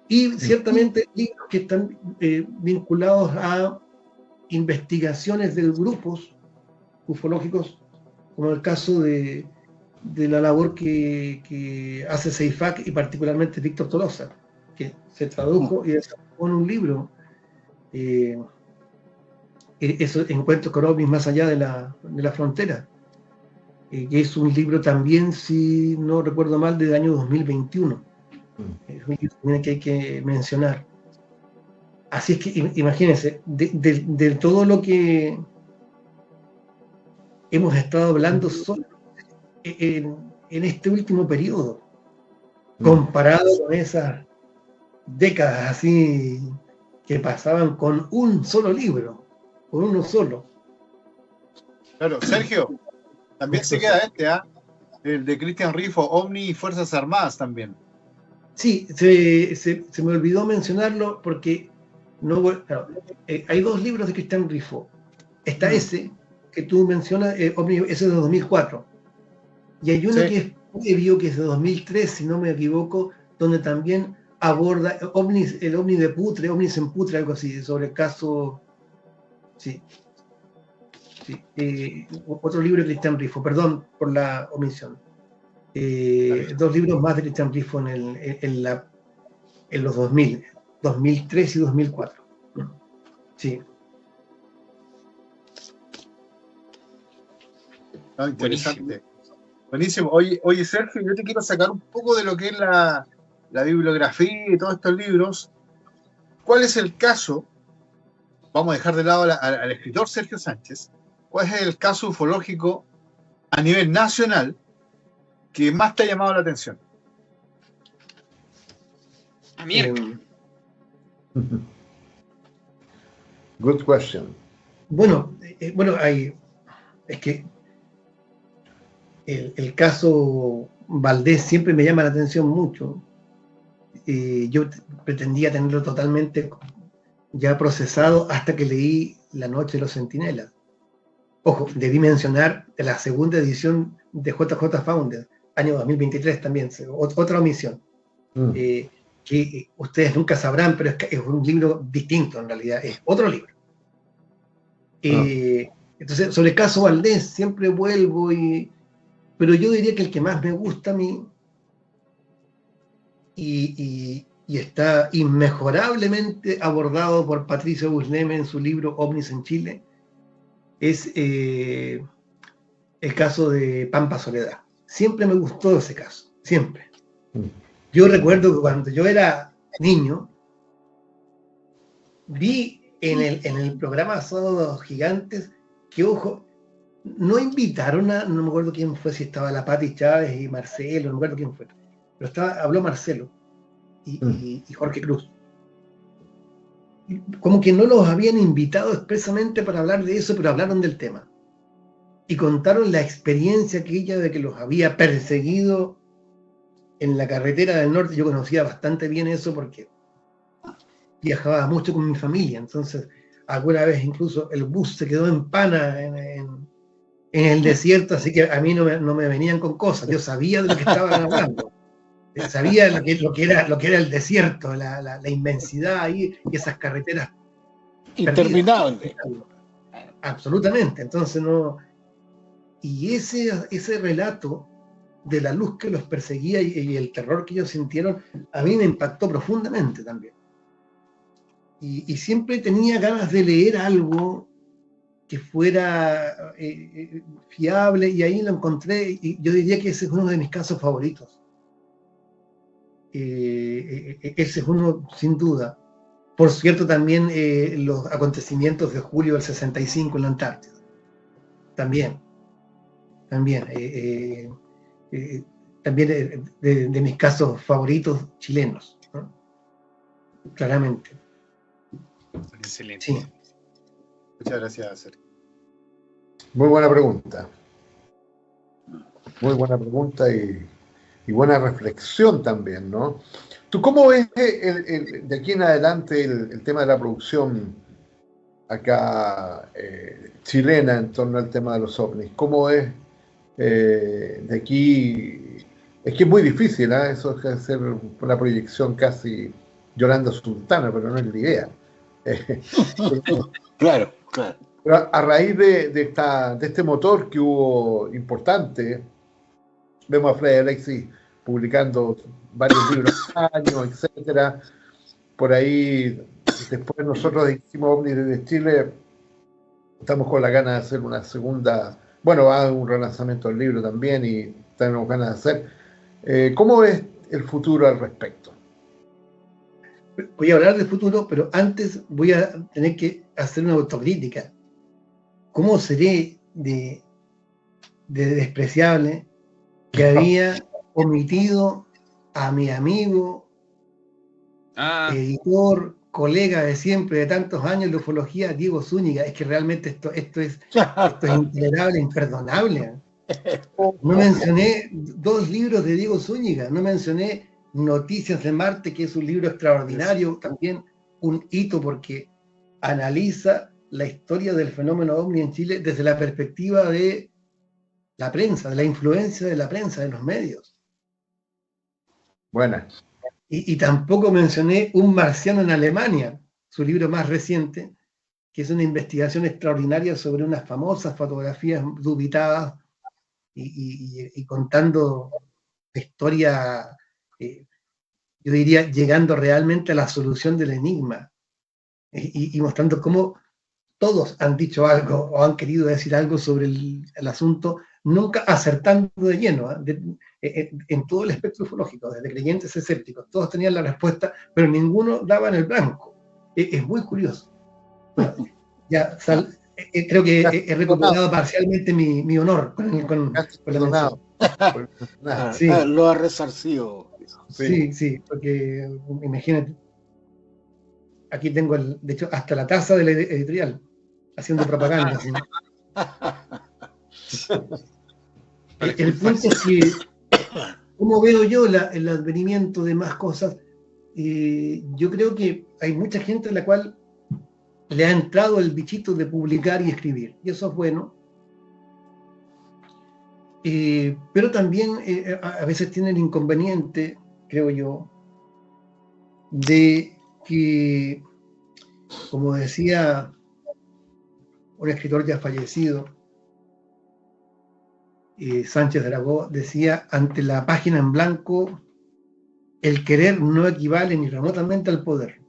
Y ciertamente libros que están vinculados a investigaciones de grupos ufológicos, como el caso de la labor que hace CEIFAC y particularmente Víctor Tolosa, que se tradujo y desarrolló en un libro, esos encuentros con ovnis más allá de la frontera, que es un libro también, si no recuerdo mal, del año 2021. Es un libro también que hay que mencionar. Así es que imagínense, de todo lo que hemos estado hablando solo en este último periodo, comparado con esas décadas así que pasaban con un solo libro, con uno solo. Claro, Sergio, también se queda el de Cristian Rifo, Omni y Fuerzas Armadas también. Sí, se me olvidó mencionarlo porque claro, hay dos libros de Cristian Rifo. Está ese que tú mencionas, Omni, ese es de 2004. Y hay uno que es previo, que es de 2003, si no me equivoco, donde también aborda el ovni de Putre, ovnis en Putre, algo así, sobre el caso. Sí. Otro libro de Cristian Rifo, perdón por la omisión. Dos libros más de Cristian Rifo en los 2000, 2003 y 2004. Sí. Ah, interesante. Buenísimo. Oye, Sergio, yo te quiero sacar un poco de lo que es la bibliografía y todos estos libros. ¿Cuál es el caso? Vamos a dejar de lado al escritor Sergio Sánchez. ¿Cuál es el caso ufológico a nivel nacional que más te ha llamado la atención? A mí. Good question. Bueno, es que el caso Valdés siempre me llama la atención mucho. Yo pretendía tenerlo totalmente ya procesado hasta que leí La Noche de los Centinelas. Ojo, debí mencionar la segunda edición de JJ Founder, año 2023 también, otra omisión, que ustedes nunca sabrán, pero es un libro distinto en realidad, es otro libro. Entonces, sobre el caso Valdés siempre vuelvo, pero yo diría que el que más me gusta a mí y está inmejorablemente abordado por Patricio Busleme en su libro Ovnis en Chile, es el caso de Pampa Soledad. Siempre me gustó ese caso, siempre. Yo recuerdo que cuando yo era niño, vi en el programa Sábados Gigantes que, ojo, no invitaron no me acuerdo quién fue, si estaba la Pati Chávez y Marcelo, no me acuerdo quién fue, pero habló Marcelo y Jorge Cruz. Como que no los habían invitado expresamente para hablar de eso, pero hablaron del tema. Y contaron la experiencia aquella de que los había perseguido en la carretera del norte. Yo conocía bastante bien eso porque viajaba mucho con mi familia. Entonces, alguna vez incluso el bus se quedó en pana en el desierto, así que a mí no me venían con cosas. Yo sabía de lo que estaban hablando. Sabía lo que era el desierto, la inmensidad ahí y esas carreteras interminables. Absolutamente. Entonces y ese relato de la luz que los perseguía y el terror que ellos sintieron, a mí me impactó profundamente también. Y siempre tenía ganas de leer algo que fuera fiable, y ahí lo encontré, y yo diría que ese es uno de mis casos favoritos. Ese es uno sin duda. Por cierto, también los acontecimientos de julio del 65 en la Antártida. También. También de mis casos favoritos chilenos, ¿no? Claramente. Excelente. Sí. Muchas gracias, Sergio. Muy buena pregunta. Muy buena pregunta y buena reflexión también, ¿no? ¿Tú cómo ves de aquí en adelante el tema de la producción acá chilena en torno al tema de los ovnis? ¿Cómo ves de aquí? Es que es muy difícil, ¿eh? Eso es hacer una proyección casi Yolanda Sultana, pero no es la idea. Claro, claro. Pero a raíz de este motor que hubo importante, vemos a Freddy Alexis publicando varios libros al año, etcétera. Por ahí, después nosotros hicimos OVNI desde Chile, estamos con la gana de hacer una segunda, bueno, va a haber un relanzamiento del libro también y tenemos ganas de hacer. ¿Cómo ves el futuro al respecto? Voy a hablar del futuro, pero antes voy a tener que hacer una autocrítica. ¿Cómo seré de despreciable que había omitido a mi amigo, editor, colega de siempre, de tantos años de ufología, Diego Zúñiga? Es que realmente esto es intolerable, imperdonable. No mencioné 2 libros de Diego Zúñiga, no mencioné Noticias de Marte, que es un libro extraordinario, también un hito porque analiza la historia del fenómeno OVNI en Chile desde la perspectiva de la prensa, de la influencia de la prensa, de los medios. Buena. Y tampoco mencioné Un marciano en Alemania, su libro más reciente, que es una investigación extraordinaria sobre unas famosas fotografías dubitadas y contando la historia, yo diría, llegando realmente a la solución del enigma y mostrando cómo todos han dicho algo o han querido decir algo sobre el asunto, nunca acertando de lleno, en todo el espectro ufológico, desde creyentes a escépticos. Todos tenían la respuesta, pero ninguno daba en el blanco. Es muy curioso. Bueno, ya creo que he recuperado parcialmente mi honor con la mención. Sí. Lo ha resarcido. Sí, porque imagínate, aquí tengo, de hecho, hasta la taza de la editorial, haciendo propaganda. ¿Sí? El punto es que, como veo yo el advenimiento de más cosas, yo creo que hay mucha gente a la cual le ha entrado el bichito de publicar y escribir, y eso es bueno. Pero también a veces tiene el inconveniente, creo yo, de que, como decía un escritor ya fallecido, Sánchez Dragó, decía: ante la página en blanco, el querer no equivale ni remotamente al poder.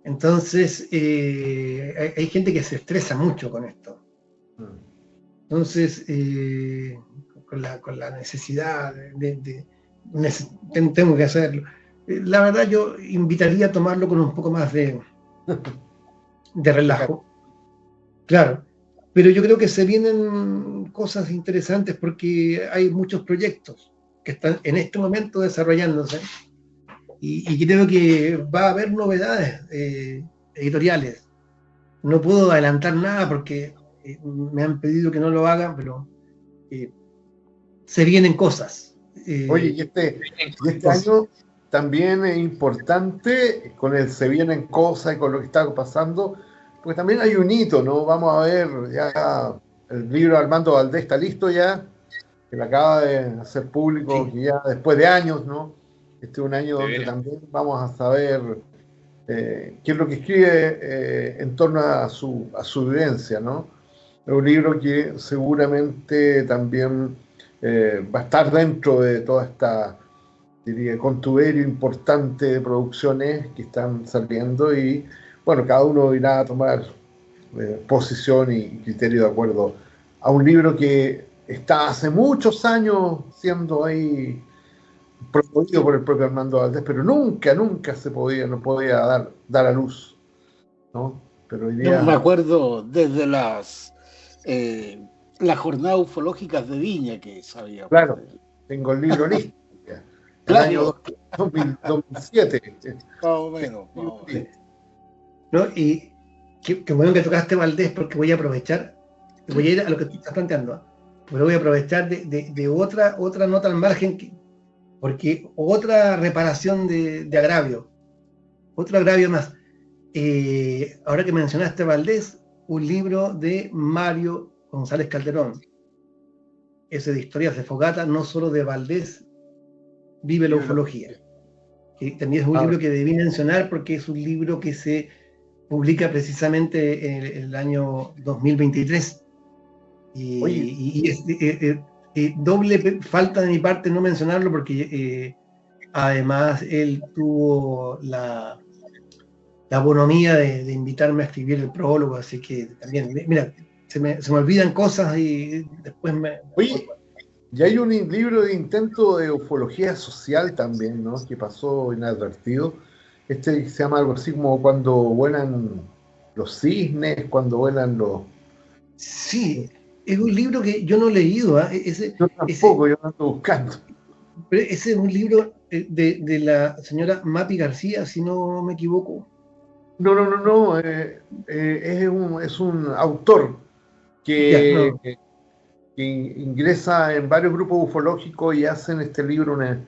Entonces, hay gente que se estresa mucho con esto. Entonces, con la necesidad tengo que hacerlo. La verdad, yo invitaría a tomarlo con un poco más de relajo. Claro, pero yo creo que se vienen cosas interesantes porque hay muchos proyectos que están en este momento desarrollándose y creo que va a haber novedades editoriales. No puedo adelantar nada porque me han pedido que no lo haga, pero se vienen cosas. Oye, y este año también es importante con el se vienen cosas y con lo que está pasando, porque también hay un hito, ¿no? Vamos a ver, ya el libro de Armando Valdés está listo ya, que lo acaba de hacer público, que ya después de años, ¿no? Este es un año donde también vamos a saber qué es lo que escribe en torno a su vivencia, ¿no? Es un libro que seguramente también va a estar dentro de toda esta, diría, contuberio importante de producciones que están saliendo y, bueno, cada uno irá a tomar posición y criterio de acuerdo a un libro que está hace muchos años siendo ahí promovido por el propio Armando Valdés, pero nunca no podía dar a luz, ¿no? Pero hoy día... Yo me acuerdo desde las jornadas ufológicas de Viña que sabía. Claro, tengo el libro listo. Ya. El Claro. año 2007. Más o menos. ¿No? Y qué bueno que tocaste Valdés, porque voy a aprovechar, voy a ir a lo que tú estás planteando, ¿eh? Pero voy a aprovechar de otra nota al margen, porque otra reparación de agravio, otro agravio más. Ahora que mencionaste Valdés, un libro de Mario González Calderón, ese de historias de fogata, no solo de Valdés, vive la ufología. Que también es un libro que debí mencionar porque es un libro que se publica precisamente en el año 2023. Y es doble falta de mi parte no mencionarlo porque además él tuvo la bonomía de invitarme a escribir el prólogo, así que también, mira, se me olvidan cosas y después Oye, y hay un libro de intento de ufología social también, ¿no? Que pasó inadvertido. Se llama algo así como cuando vuelan los cisnes, cuando vuelan los... Sí, es un libro que yo no he leído, ¿eh? Yo tampoco, yo lo ando buscando. Pero ese es un libro de la señora Mapi García, si no me equivoco. No, es un autor que ingresa en varios grupos ufológicos y hacen este libro una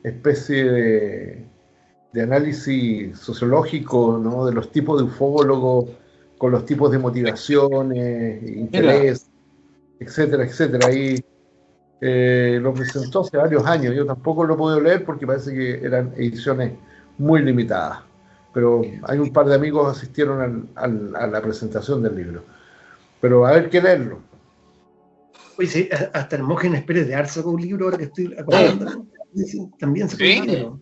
especie de análisis sociológico, ¿no? De los tipos de ufólogos, con los tipos de motivaciones, interés, etcétera, etcétera. Ahí lo presentó hace varios años. Yo tampoco lo he podido leer porque parece que eran ediciones muy limitadas. Pero hay un par de amigos que asistieron a la presentación del libro. Pero a ver qué leerlo. Oye, sí, hasta Hermógenes Pérez de Arce sacó un libro, ahora que estoy acordando. También sacó un libro.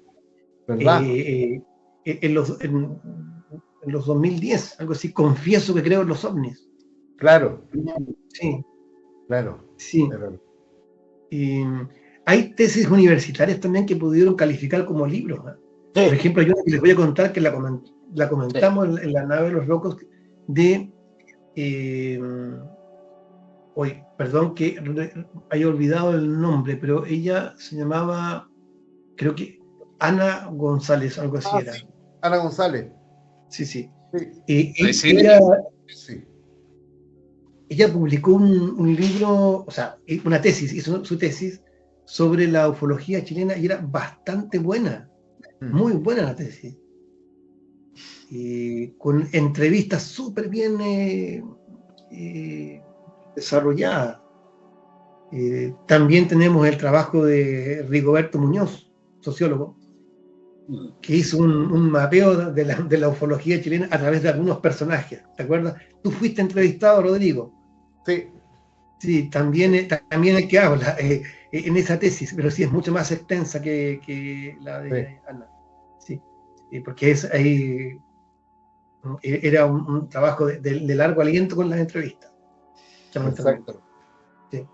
¿Verdad? En los 2010, algo así, confieso que creo en los ovnis. Claro. Sí. Claro. Sí. Y hay tesis universitarias también que pudieron calificar como libros, ¿eh? Sí. Por ejemplo, yo les voy a contar que la comentamos en la nave de los locos de... perdón que haya olvidado el nombre, pero ella se llamaba, creo que Ana González, algo así era. Sí. Ana González. Sí. Sí. Ella publicó un libro, o sea, una tesis, hizo su tesis sobre la ufología chilena y era bastante buena. Muy buena la tesis. Con entrevistas súper bien desarrolladas. También tenemos el trabajo de Rigoberto Muñoz, sociólogo, que hizo un mapeo de la ufología chilena a través de algunos personajes. ¿Te acuerdas? Tú fuiste entrevistado, Rodrigo. Sí. Sí, también el que habla en esa tesis, pero sí es mucho más extensa que la de Ana. Sí, porque era un trabajo de largo aliento con las entrevistas. Exacto. Sí.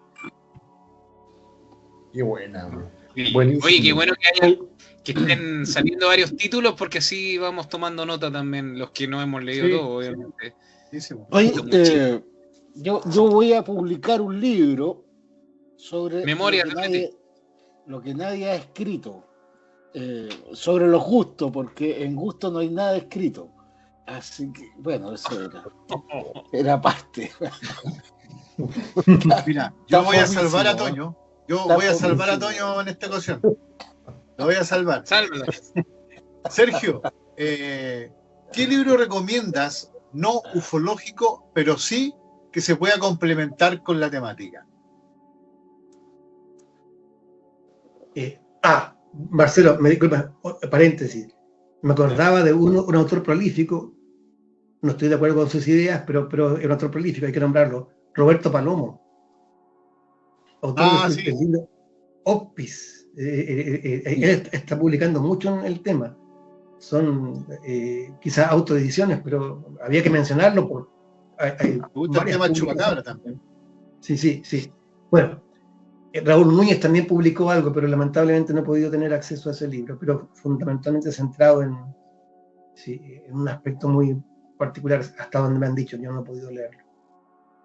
Qué buena. Oye, qué bueno que estén saliendo varios títulos, porque así vamos tomando nota también los que no hemos leído todo, obviamente. Oye, yo voy a publicar un libro sobre lo que nadie ha escrito, sobre los gustos, porque en gusto no hay nada escrito. Así que, bueno, eso era parte. Mira, yo voy a salvar a Toño. Yo voy a salvar a Toño en esta ocasión. Lo voy a salvar. Sálvalo. Sergio, ¿qué libro recomiendas? No ufológico, pero sí que se pueda complementar con la temática. Marcelo, me disculpa, paréntesis. Me acordaba de un autor prolífico, no estoy de acuerdo con sus ideas, pero es un autor prolífico, hay que nombrarlo, Roberto Palomo, autor del libro Hospis. Él está publicando mucho en el tema. Son quizás autoediciones, pero había que mencionarlo hay Me gusta el varias tema publicaciones. chupacabra también. Sí. Bueno, Raúl Núñez también publicó algo, pero lamentablemente no he podido tener acceso a ese libro, pero fundamentalmente centrado en un aspecto muy particular, hasta donde me han dicho, yo no he podido leerlo.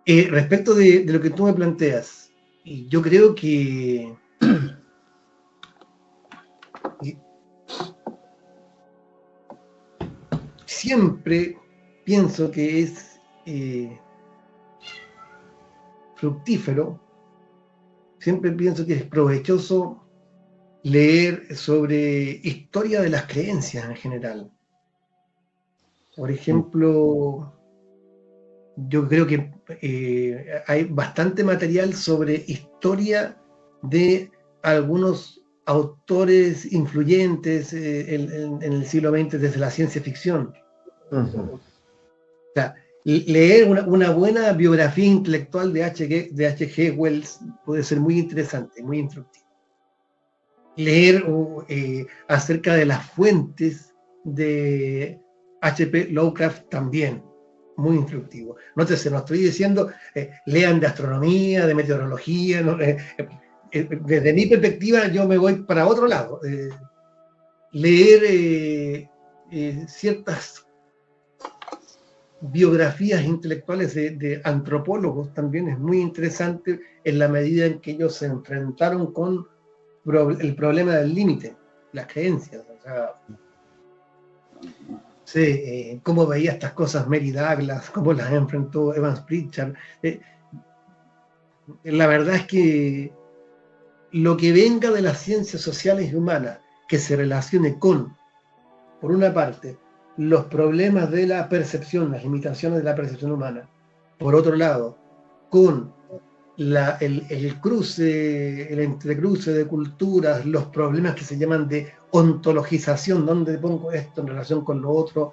Respecto de lo que tú me planteas, y yo creo que siempre pienso que es fructífero, siempre pienso que es provechoso leer sobre historia de las creencias en general. Por ejemplo, yo creo que hay bastante material sobre historia de algunos autores influyentes en el siglo XX desde la ciencia ficción. Ujú. O sea, leer una buena biografía intelectual de H.G. Wells puede ser muy interesante, muy instructivo. Leer acerca de las fuentes de H.P. Lovecraft también, muy instructivo. Nótese, no estoy diciendo lean de astronomía, de meteorología, no, desde mi perspectiva yo me voy para otro lado. Leer ciertas biografías intelectuales de antropólogos también es muy interesante en la medida en que ellos se enfrentaron con el problema del límite, las creencias. O sea, cómo veía estas cosas Mary Douglas, cómo las enfrentó Evans Pritchard. La verdad es que lo que venga de las ciencias sociales y humanas que se relacione con, por una parte, los problemas de la percepción, las limitaciones de la percepción humana, por otro lado, con el cruce, el entrecruce de culturas, los problemas que se llaman de ontologización, ¿dónde pongo esto en relación con lo otro?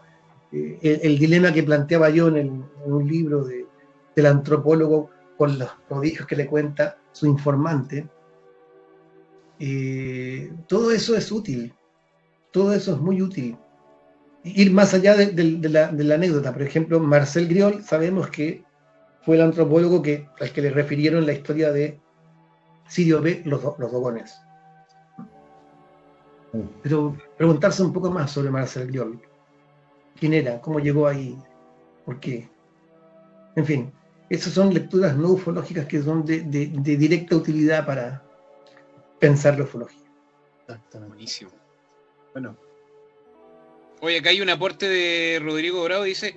El dilema que planteaba yo en un libro del antropólogo con los prodigios que le cuenta su informante. Todo eso es útil, todo eso es muy útil. Ir más allá de la anécdota, por ejemplo, Marcel Griol, sabemos que fue el antropólogo al que le refirieron la historia de Sirio B, los Dogones. Pero preguntarse un poco más sobre Marcel Griol. ¿Quién era? ¿Cómo llegó ahí? ¿Por qué? En fin, esas son lecturas no ufológicas que son de directa utilidad para pensar la ufología. Exactamente. Buenísimo. Bueno, Oye, acá hay un aporte de Rodrigo Bravo, dice,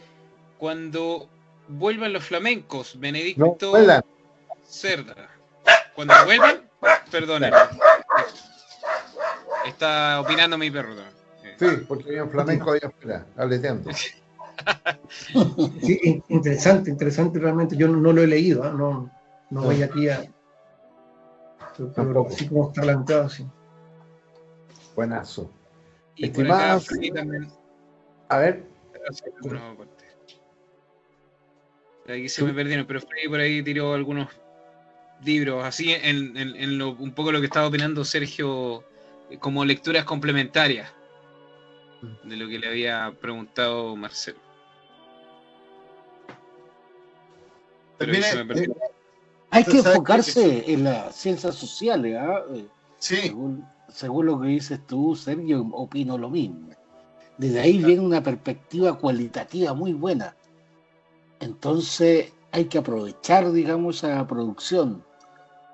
cuando vuelvan los flamencos, No, Benedicto vuelan. Cerda. Cuando vuelvan, perdonen. Está opinando mi perro también. Sí, porque había un flamenco allá afuera, aleteando. Sí, interesante realmente. Yo no lo he leído, ¿eh? No voy aquí a... Pero Tampoco. así como está planteado, sí. Buenazo. Y por acá Estimadas, Freddy también a ver, hace algunos aportes. Aquí se me perdieron, pero Freddy por ahí tiró algunos libros, así en un poco lo que estaba opinando Sergio, como lecturas complementarias de lo que le había preguntado Marcelo. Pero ahí también se me perdió. Hay que Tú sabes enfocarse en las ciencias sociales, ¿ah? sí, Según lo que dices tú, Sergio, opino lo mismo. Desde ahí viene una perspectiva cualitativa muy buena. Entonces hay que aprovechar, digamos, esa producción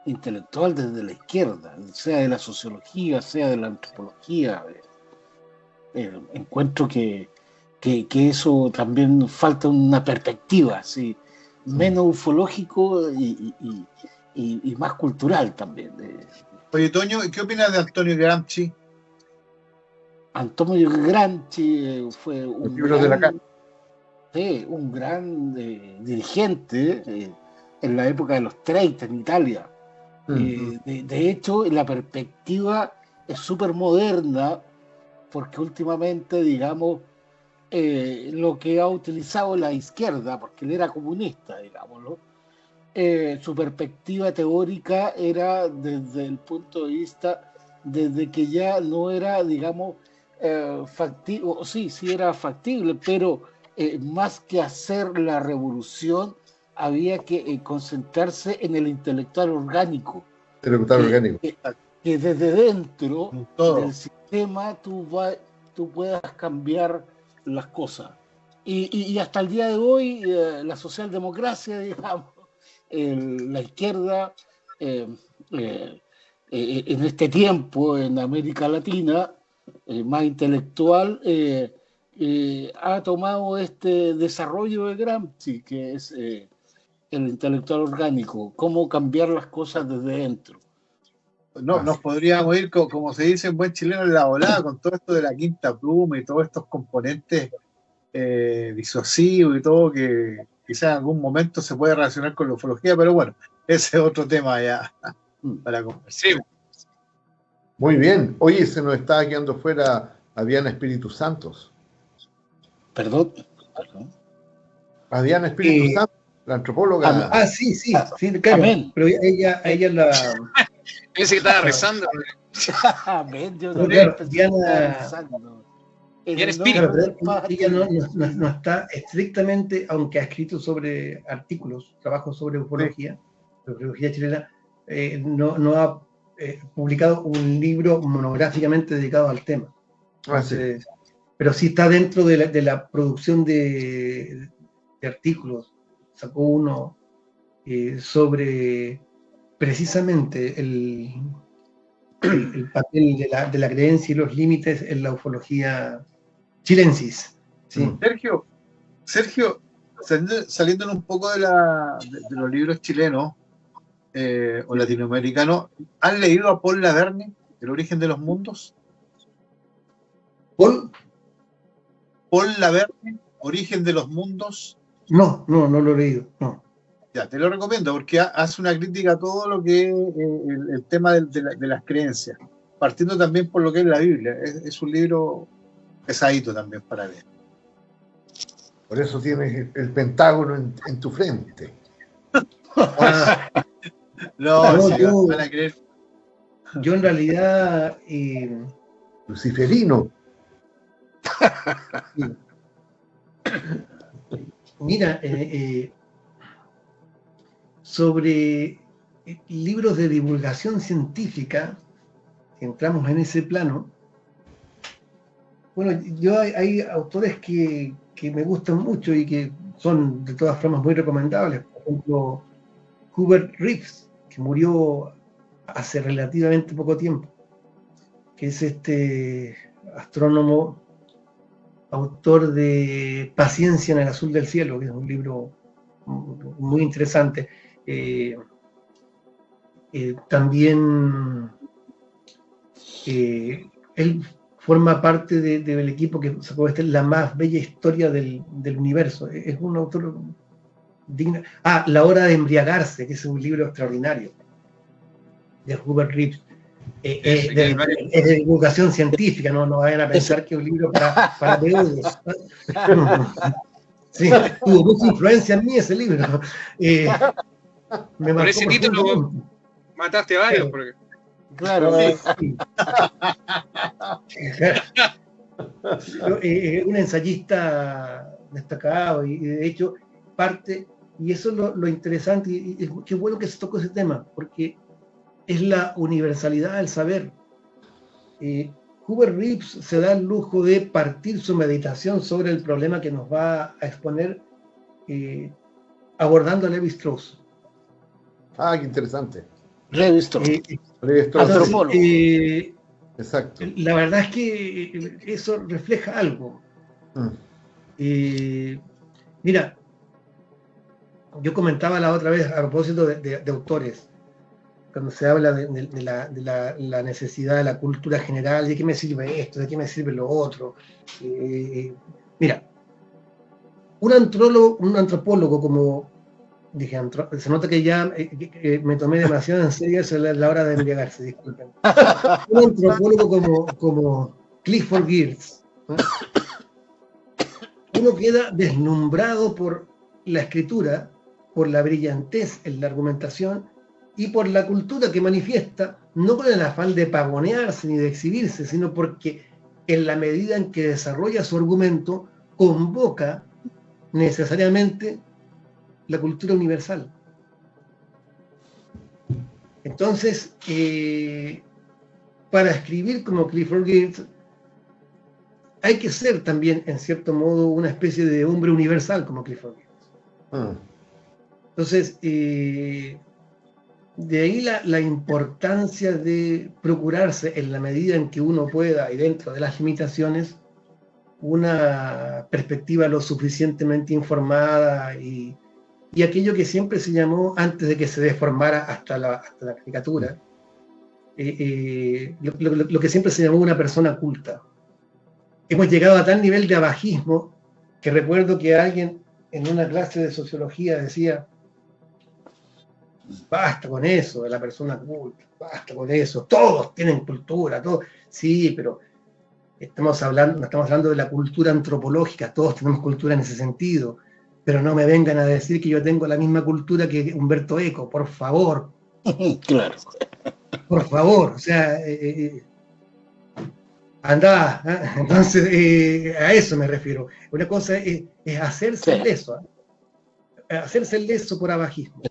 intelectual desde la izquierda, sea de la sociología, sea de la antropología. Encuentro que eso también falta una perspectiva, ¿sí? Menos ufológico y más cultural también. Oye, Toño, ¿qué opinas de Antonio Gramsci? Antonio Gramsci fue los un libros de la gran, calle. un gran dirigente en la época de los 30 en Italia. De hecho, la perspectiva es súper moderna porque últimamente, digamos, lo que ha utilizado la izquierda, porque él era comunista, digámoslo, su perspectiva teórica era desde el punto de vista, desde que ya no era, digamos, factible, sí era factible, pero más que hacer la revolución, había que concentrarse en el intelectual orgánico. Intelectual orgánico. Que desde dentro Todo. del sistema tú puedas cambiar las cosas. Y hasta el día de hoy, la socialdemocracia, digamos, la izquierda, en este tiempo en América Latina, más intelectual, ha tomado este desarrollo de Gramsci, que es el intelectual orgánico, cómo cambiar las cosas desde dentro. No, nos podríamos ir, como se dice en buen chileno, en la volada con todo esto de la quinta pluma y todos estos componentes disuasivos y todo, que quizás en algún momento se puede relacionar con la ufología, pero bueno, ese es otro tema ya para conversar. Sí. Muy bien. Oye, se nos estaba quedando fuera a Diana Espíritu Santos. Perdón. A Diana Espíritu Santos, la antropóloga. Sí, claro. Amén. Pero ella la... Pensé que estaba rezando. Amén. Yo Pero también claro, pensé que estaba Diana... pensando. Diana Espíritu. Claro, ella no está estrictamente, aunque ha escrito sobre artículos, trabajos sobre ufología, ufología chilena, no ha publicado un libro monográficamente dedicado al tema. Entonces, pero sí está dentro de la producción de artículos. Sacó uno sobre precisamente el papel de la creencia y los límites en la ufología chilensis. ¿Sí? Sergio, saliendo un poco de los libros chilenos o latinoamericanos, ¿han leído a Paul Laverne, El origen de los mundos? ¿Paul? Paul Laverne, Origen de los mundos. No lo he leído, no. Ya, te lo recomiendo porque hace una crítica a todo lo que es el tema de las creencias, partiendo también por lo que es la Biblia. Es un libro pesadito también para leer. Por eso tienes el Pentágono en tu frente. Van a creer. Yo en realidad... Luciferino. Mira, sobre libros de divulgación científica, si entramos en ese plano, bueno, hay autores que me gustan mucho y que son de todas formas muy recomendables. Por ejemplo, Hubert Reeves, que murió hace relativamente poco tiempo, que es este astrónomo, autor de Paciencia en el azul del cielo, que es un libro muy interesante. También él forma parte del equipo que sacó La más bella historia del universo. Es un autor digno. La hora de embriagarse, que es un libro extraordinario de Hubert Reeves. Es de divulgación científica, no vayan a pensar que es un libro para peones. Sí, tuvo mucha influencia en mí ese libro. Por ese título mataste a varios. Porque... Claro. Sí. Un ensayista destacado y de hecho parte, y eso es lo interesante, y qué bueno que se tocó ese tema, porque es la universalidad del saber. Hubert Reeves se da el lujo de partir su meditación sobre el problema que nos va a exponer abordando a Levi-Strauss. Qué interesante. Levi-Strauss. Antropólogo. Exacto. La verdad es que eso refleja algo. Mira, yo comentaba la otra vez a propósito de autores, cuando se habla de la necesidad de la cultura general, de qué me sirve esto, de qué me sirve lo otro. Mira, un antropólogo como, dije, se nota que ya me tomé demasiado en serio, es la hora de embriagarse, disculpen. Un antropólogo como Clifford Geertz, uno queda deslumbrado por la escritura, por la brillantez en la argumentación, y por la cultura que manifiesta, no con el afán de pavonearse ni de exhibirse, sino porque en la medida en que desarrolla su argumento, convoca necesariamente la cultura universal. Entonces, para escribir como Clifford Geertz, hay que ser también, en cierto modo, una especie de hombre universal como Clifford Geertz. Entonces, de ahí la importancia de procurarse, en la medida en que uno pueda y dentro de las limitaciones, una perspectiva lo suficientemente informada y aquello que siempre se llamó, antes de que se deformara hasta la caricatura, lo que siempre se llamó una persona culta. Hemos llegado a tal nivel de abajismo que recuerdo que alguien en una clase de sociología decía: basta con eso de la persona culta, basta con eso, todos tienen cultura, todos. Sí, pero no estamos hablando de la cultura antropológica, todos tenemos cultura en ese sentido, pero no me vengan a decir que yo tengo la misma cultura que Humberto Eco, por favor. Claro. Por favor, o sea, anda, ¿eh? Entonces a eso me refiero. Una cosa es hacerse leso, hacerse leso por abajismo.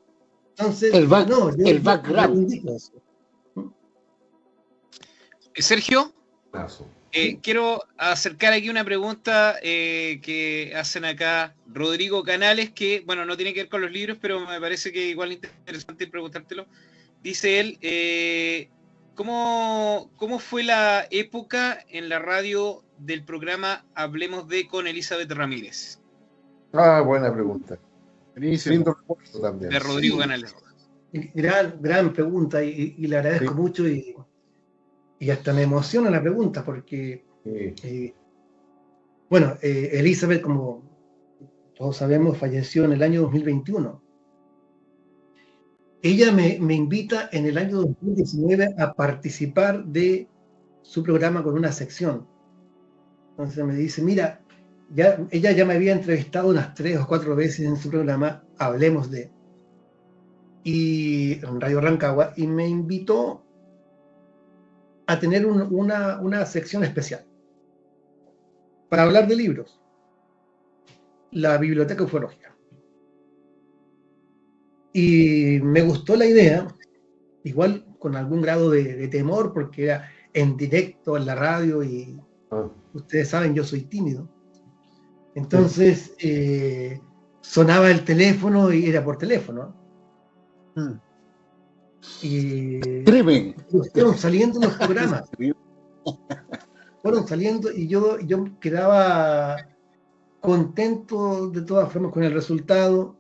Entonces, el background. Sergio, quiero acercar aquí una pregunta que hacen acá Rodrigo Canales, que, bueno, no tiene que ver con los libros, pero me parece que igual es interesante preguntártelo. Dice él, ¿cómo fue la época en la radio del programa Hablemos de con Elizabeth Ramírez? Buena pregunta. Lindo recuerdo también. De Rodrigo Canales. Gran pregunta y le agradezco mucho y hasta me emociona la pregunta porque, bueno, Elizabeth, como todos sabemos, falleció en el año 2021. Ella me invita en el año 2019 a participar de su programa con una sección. Entonces me dice, mira, ella ya me había entrevistado unas 3 o 4 veces en su programa Hablemos de, y en Radio Rancagua, y me invitó a tener una sección especial para hablar de libros, la biblioteca ufológica. Y me gustó la idea, igual con algún grado de temor, porque era en directo en la radio y ustedes saben, yo soy tímido. Entonces sonaba el teléfono y era por teléfono. Y fueron saliendo los programas. Fueron saliendo y yo quedaba contento de todas formas con el resultado,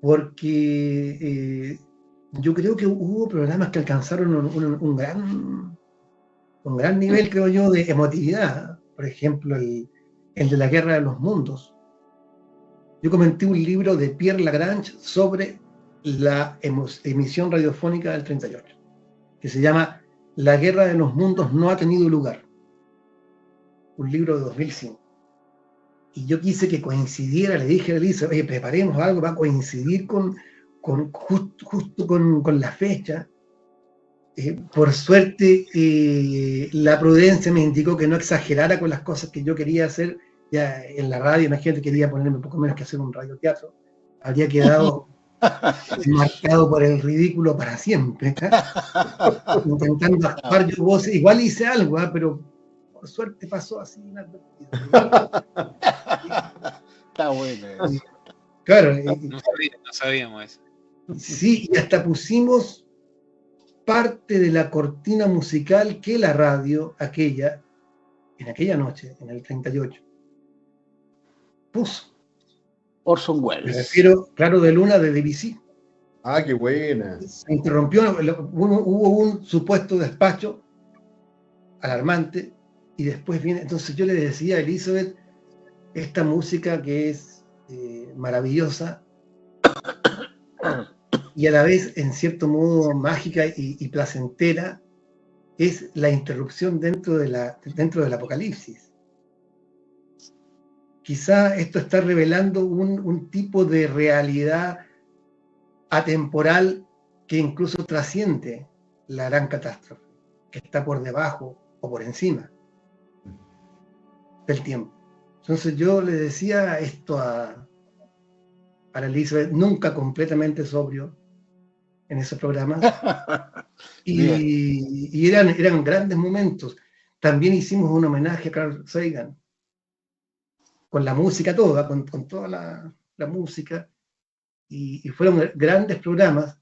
porque yo creo que hubo programas que alcanzaron un gran nivel, creo yo, de emotividad. Por ejemplo, el de la Guerra de los Mundos. Yo comenté un libro de Pierre Lagrange sobre la emisión radiofónica del 38, que se llama La Guerra de los Mundos no ha tenido lugar. Un libro de 2005. Y yo quise que coincidiera, le dije a Elisa, oye, preparemos algo, va a coincidir justo con la fecha. Por suerte, la prudencia me indicó que no exagerara con las cosas que yo quería hacer ya en la radio. Imagínate, quería ponerme un poco menos que hacer un radioteatro. Habría quedado marcado por el ridículo para siempre. Intentando actuar yo voces. Igual hice algo, pero por suerte pasó así inadvertido. Está bueno eso. Claro. No sabíamos eso. Sí, y hasta pusimos parte de la cortina musical que la radio, en aquella noche, en el 38, puso. Orson Welles. Me refiero, Claro de Luna, de Debussy. Qué buena. Se interrumpió, hubo un supuesto despacho alarmante, y después viene. Entonces yo le decía a Elizabeth, esta música que es maravillosa y a la vez en cierto modo mágica y placentera, es la interrupción dentro del apocalipsis. Quizá esto está revelando un tipo de realidad atemporal que incluso trasciende la gran catástrofe, que está por debajo o por encima del tiempo. Entonces yo le decía esto a para Elizabeth, nunca completamente sobrio en esos programas. Y eran grandes momentos. También hicimos un homenaje a Carl Sagan, con la música toda, con toda la música, y fueron grandes programas,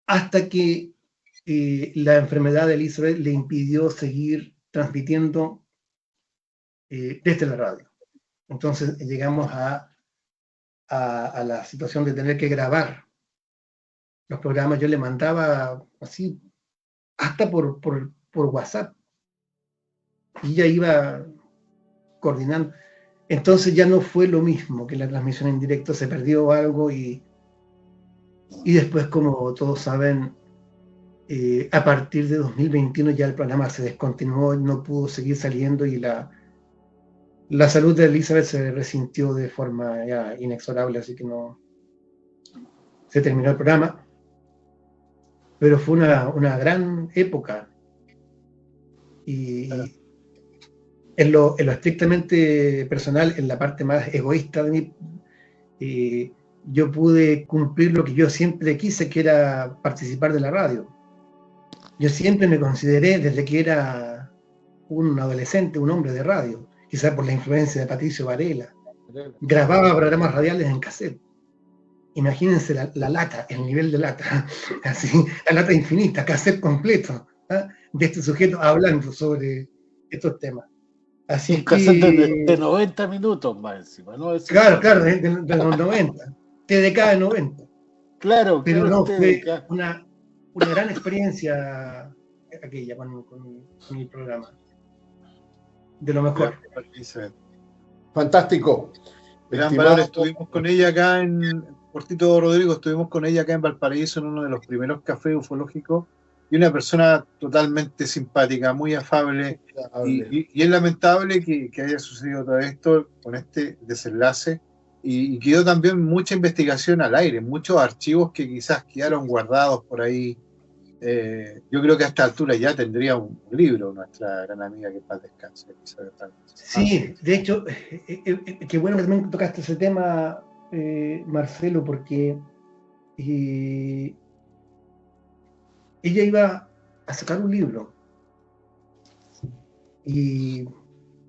hasta que la enfermedad de Elizabeth le impidió seguir transmitiendo desde la radio. Entonces llegamos a la situación de tener que grabar los programas. Yo le mandaba así, hasta por WhatsApp, y ella iba coordinando. Entonces ya no fue lo mismo que la transmisión en directo, se perdió algo, y después, como todos saben, a partir de 2021 ya el programa se descontinuó, no pudo seguir saliendo, y la salud de Elizabeth se resintió de forma ya inexorable, así que no se terminó el programa. Pero fue una gran época, y en lo estrictamente personal, en la parte más egoísta de mí, yo pude cumplir lo que yo siempre quise, que era participar de la radio. Yo siempre me consideré, desde que era un adolescente, un hombre de radio, quizás por la influencia de Patricio Varela. Grababa programas radiales en cassette. Imagínense la lata, el nivel de lata, así, la lata infinita, cassette completo, ¿ah? De este sujeto hablando sobre estos temas. Así un cassette de 90 minutos más encima, ¿no? Claro, de los 90, TDK de 90. Claro, pero claro, no, fue una gran experiencia aquella con el programa. De lo mejor. Fantástico. Gran valor. Estuvimos con ella acá Cortito Rodrigo, estuvimos con ella acá en Valparaíso en uno de los primeros cafés ufológicos, y una persona totalmente simpática, muy afable, y es lamentable que haya sucedido todo esto con este desenlace, y quedó también mucha investigación al aire, muchos archivos que quizás quedaron guardados por ahí. Yo creo que a esta altura ya tendría un libro nuestra gran amiga, que paz descanse. Sí, de hecho, qué bueno que también tocaste ese tema, Marcelo, porque ella iba a sacar un libro y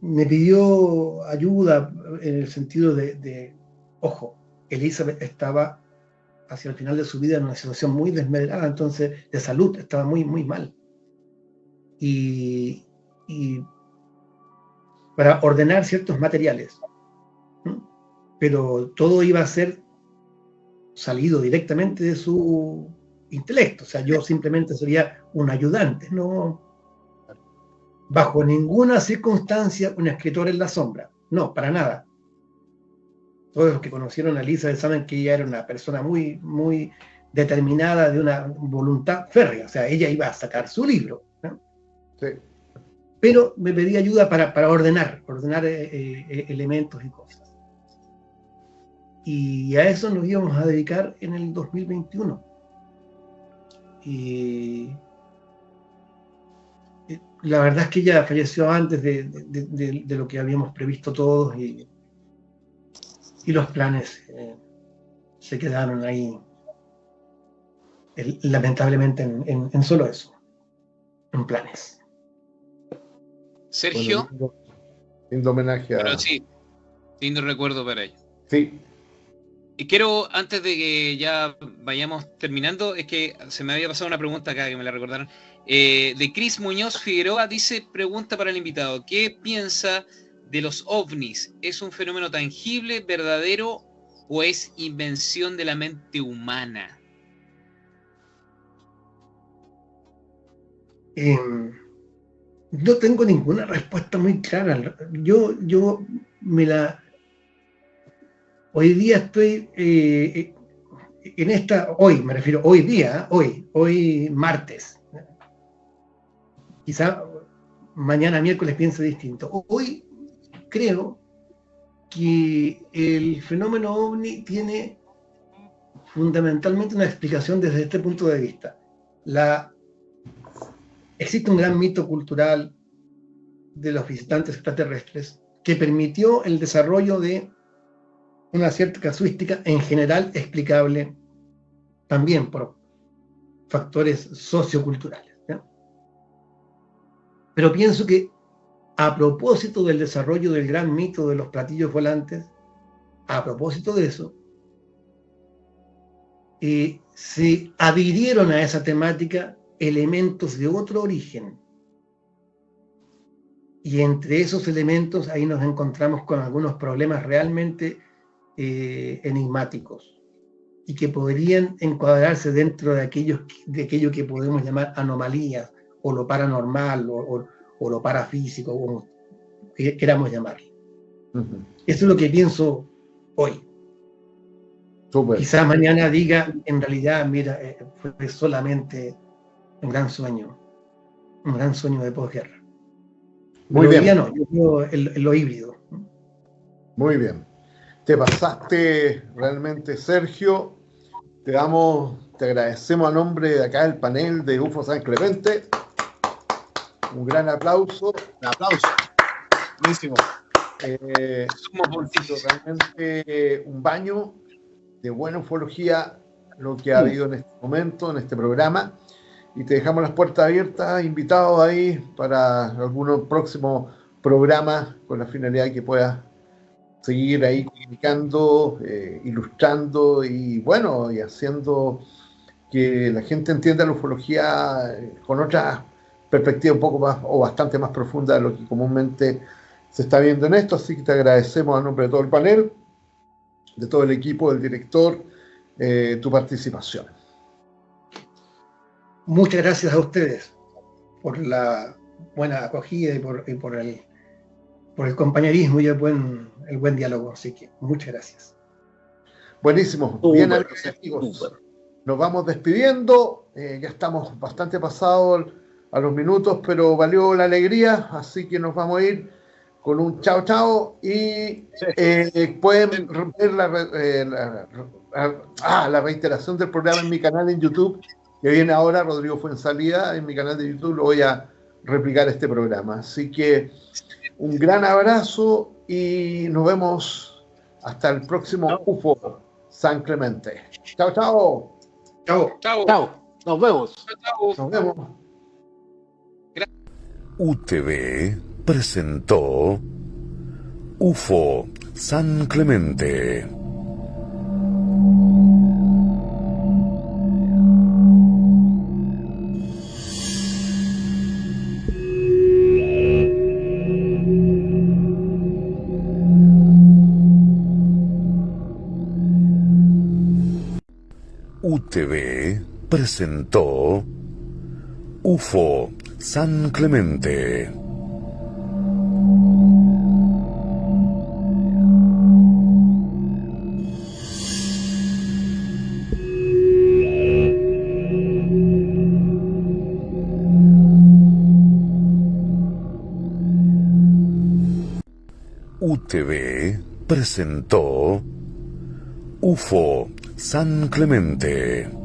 me pidió ayuda en el sentido de ojo, Elizabeth estaba hacia el final de su vida en una situación muy desmedrada, entonces de salud estaba muy, muy mal. Y para ordenar ciertos materiales, ¿no? Pero todo iba a ser salido directamente de su intelecto, o sea, yo simplemente sería un ayudante, no bajo ninguna circunstancia un escritor en la sombra, no, para nada. Todos los que conocieron a Elizabeth saben que ella era una persona muy, muy determinada, de una voluntad férrea, o sea, ella iba a sacar su libro, ¿no? Sí. Pero me pedía ayuda para ordenar elementos y cosas. Y a eso nos íbamos a dedicar en el 2021. Y la verdad es que ella falleció antes de lo que habíamos previsto todos, y los planes se quedaron ahí, lamentablemente, en solo eso, en planes. Sergio. Bueno, lindo homenaje a... Pero sí, lindo recuerdo para ella. Sí. Y quiero, antes de que ya vayamos terminando, es que se me había pasado una pregunta acá que me la recordaron. De Cris Muñoz Figueroa, dice, pregunta para el invitado, ¿qué piensa de los ovnis? ¿Es un fenómeno tangible, verdadero, o es invención de la mente humana? No tengo ninguna respuesta muy clara. Yo hoy día estoy en esta, hoy me refiero, hoy día, hoy martes. Quizá mañana miércoles piense distinto. Hoy creo que el fenómeno ovni tiene fundamentalmente una explicación desde este punto de vista. Existe un gran mito cultural de los visitantes extraterrestres que permitió el desarrollo de una cierta casuística en general explicable también por factores socioculturales, ¿ya? Pero pienso que a propósito del desarrollo del gran mito de los platillos volantes, a propósito de eso, se adhirieron a esa temática elementos de otro origen. Y entre esos elementos ahí nos encontramos con algunos problemas realmente enigmáticos y que podrían encuadrarse dentro de aquello que podemos llamar anomalías o lo paranormal o lo parafísico, como queramos llamarlo. Ujú. Eso es lo que pienso hoy. Súper. Quizás mañana diga, en realidad, mira, fue solamente un gran sueño de posguerra. Muy Pero hoy día bien, no, yo creo en lo híbrido. muy bien. Te pasaste realmente, Sergio. Te agradecemos a nombre de acá del panel de UFO San Clemente. Un gran aplauso. Un aplauso. Buenísimo. Somos multitud. Realmente un baño de buena ufología lo que ha habido en este momento, en este programa. Y te dejamos las puertas abiertas, invitados ahí para algunos próximos programas con la finalidad de que puedas seguir ahí comunicando, ilustrando y bueno, y haciendo que la gente entienda la ufología con otra perspectiva un poco más o bastante más profunda de lo que comúnmente se está viendo en esto. Así que te agradecemos a nombre de todo el panel, de todo el equipo, del director, tu participación. Muchas gracias a ustedes por la buena acogida y por el compañerismo y el buen diálogo. Así que muchas gracias. Buenísimo. Bien, amigos. Nos vamos despidiendo. Ya estamos bastante pasados a los minutos, pero valió la alegría. Así que nos vamos a ir con un chao chao y pueden ver la reiteración del programa en mi canal en YouTube, que viene ahora. Rodrigo Fuenzalida, en mi canal de YouTube lo voy a replicar este programa. Así que un gran abrazo y nos vemos hasta el próximo UFO San Clemente. Chao, chao. Chao. Chao. Chao, nos vemos. Chao. Nos vemos. UTV presentó UFO San Clemente. UTV presentó UFO San Clemente. UTV presentó UFO San Clemente.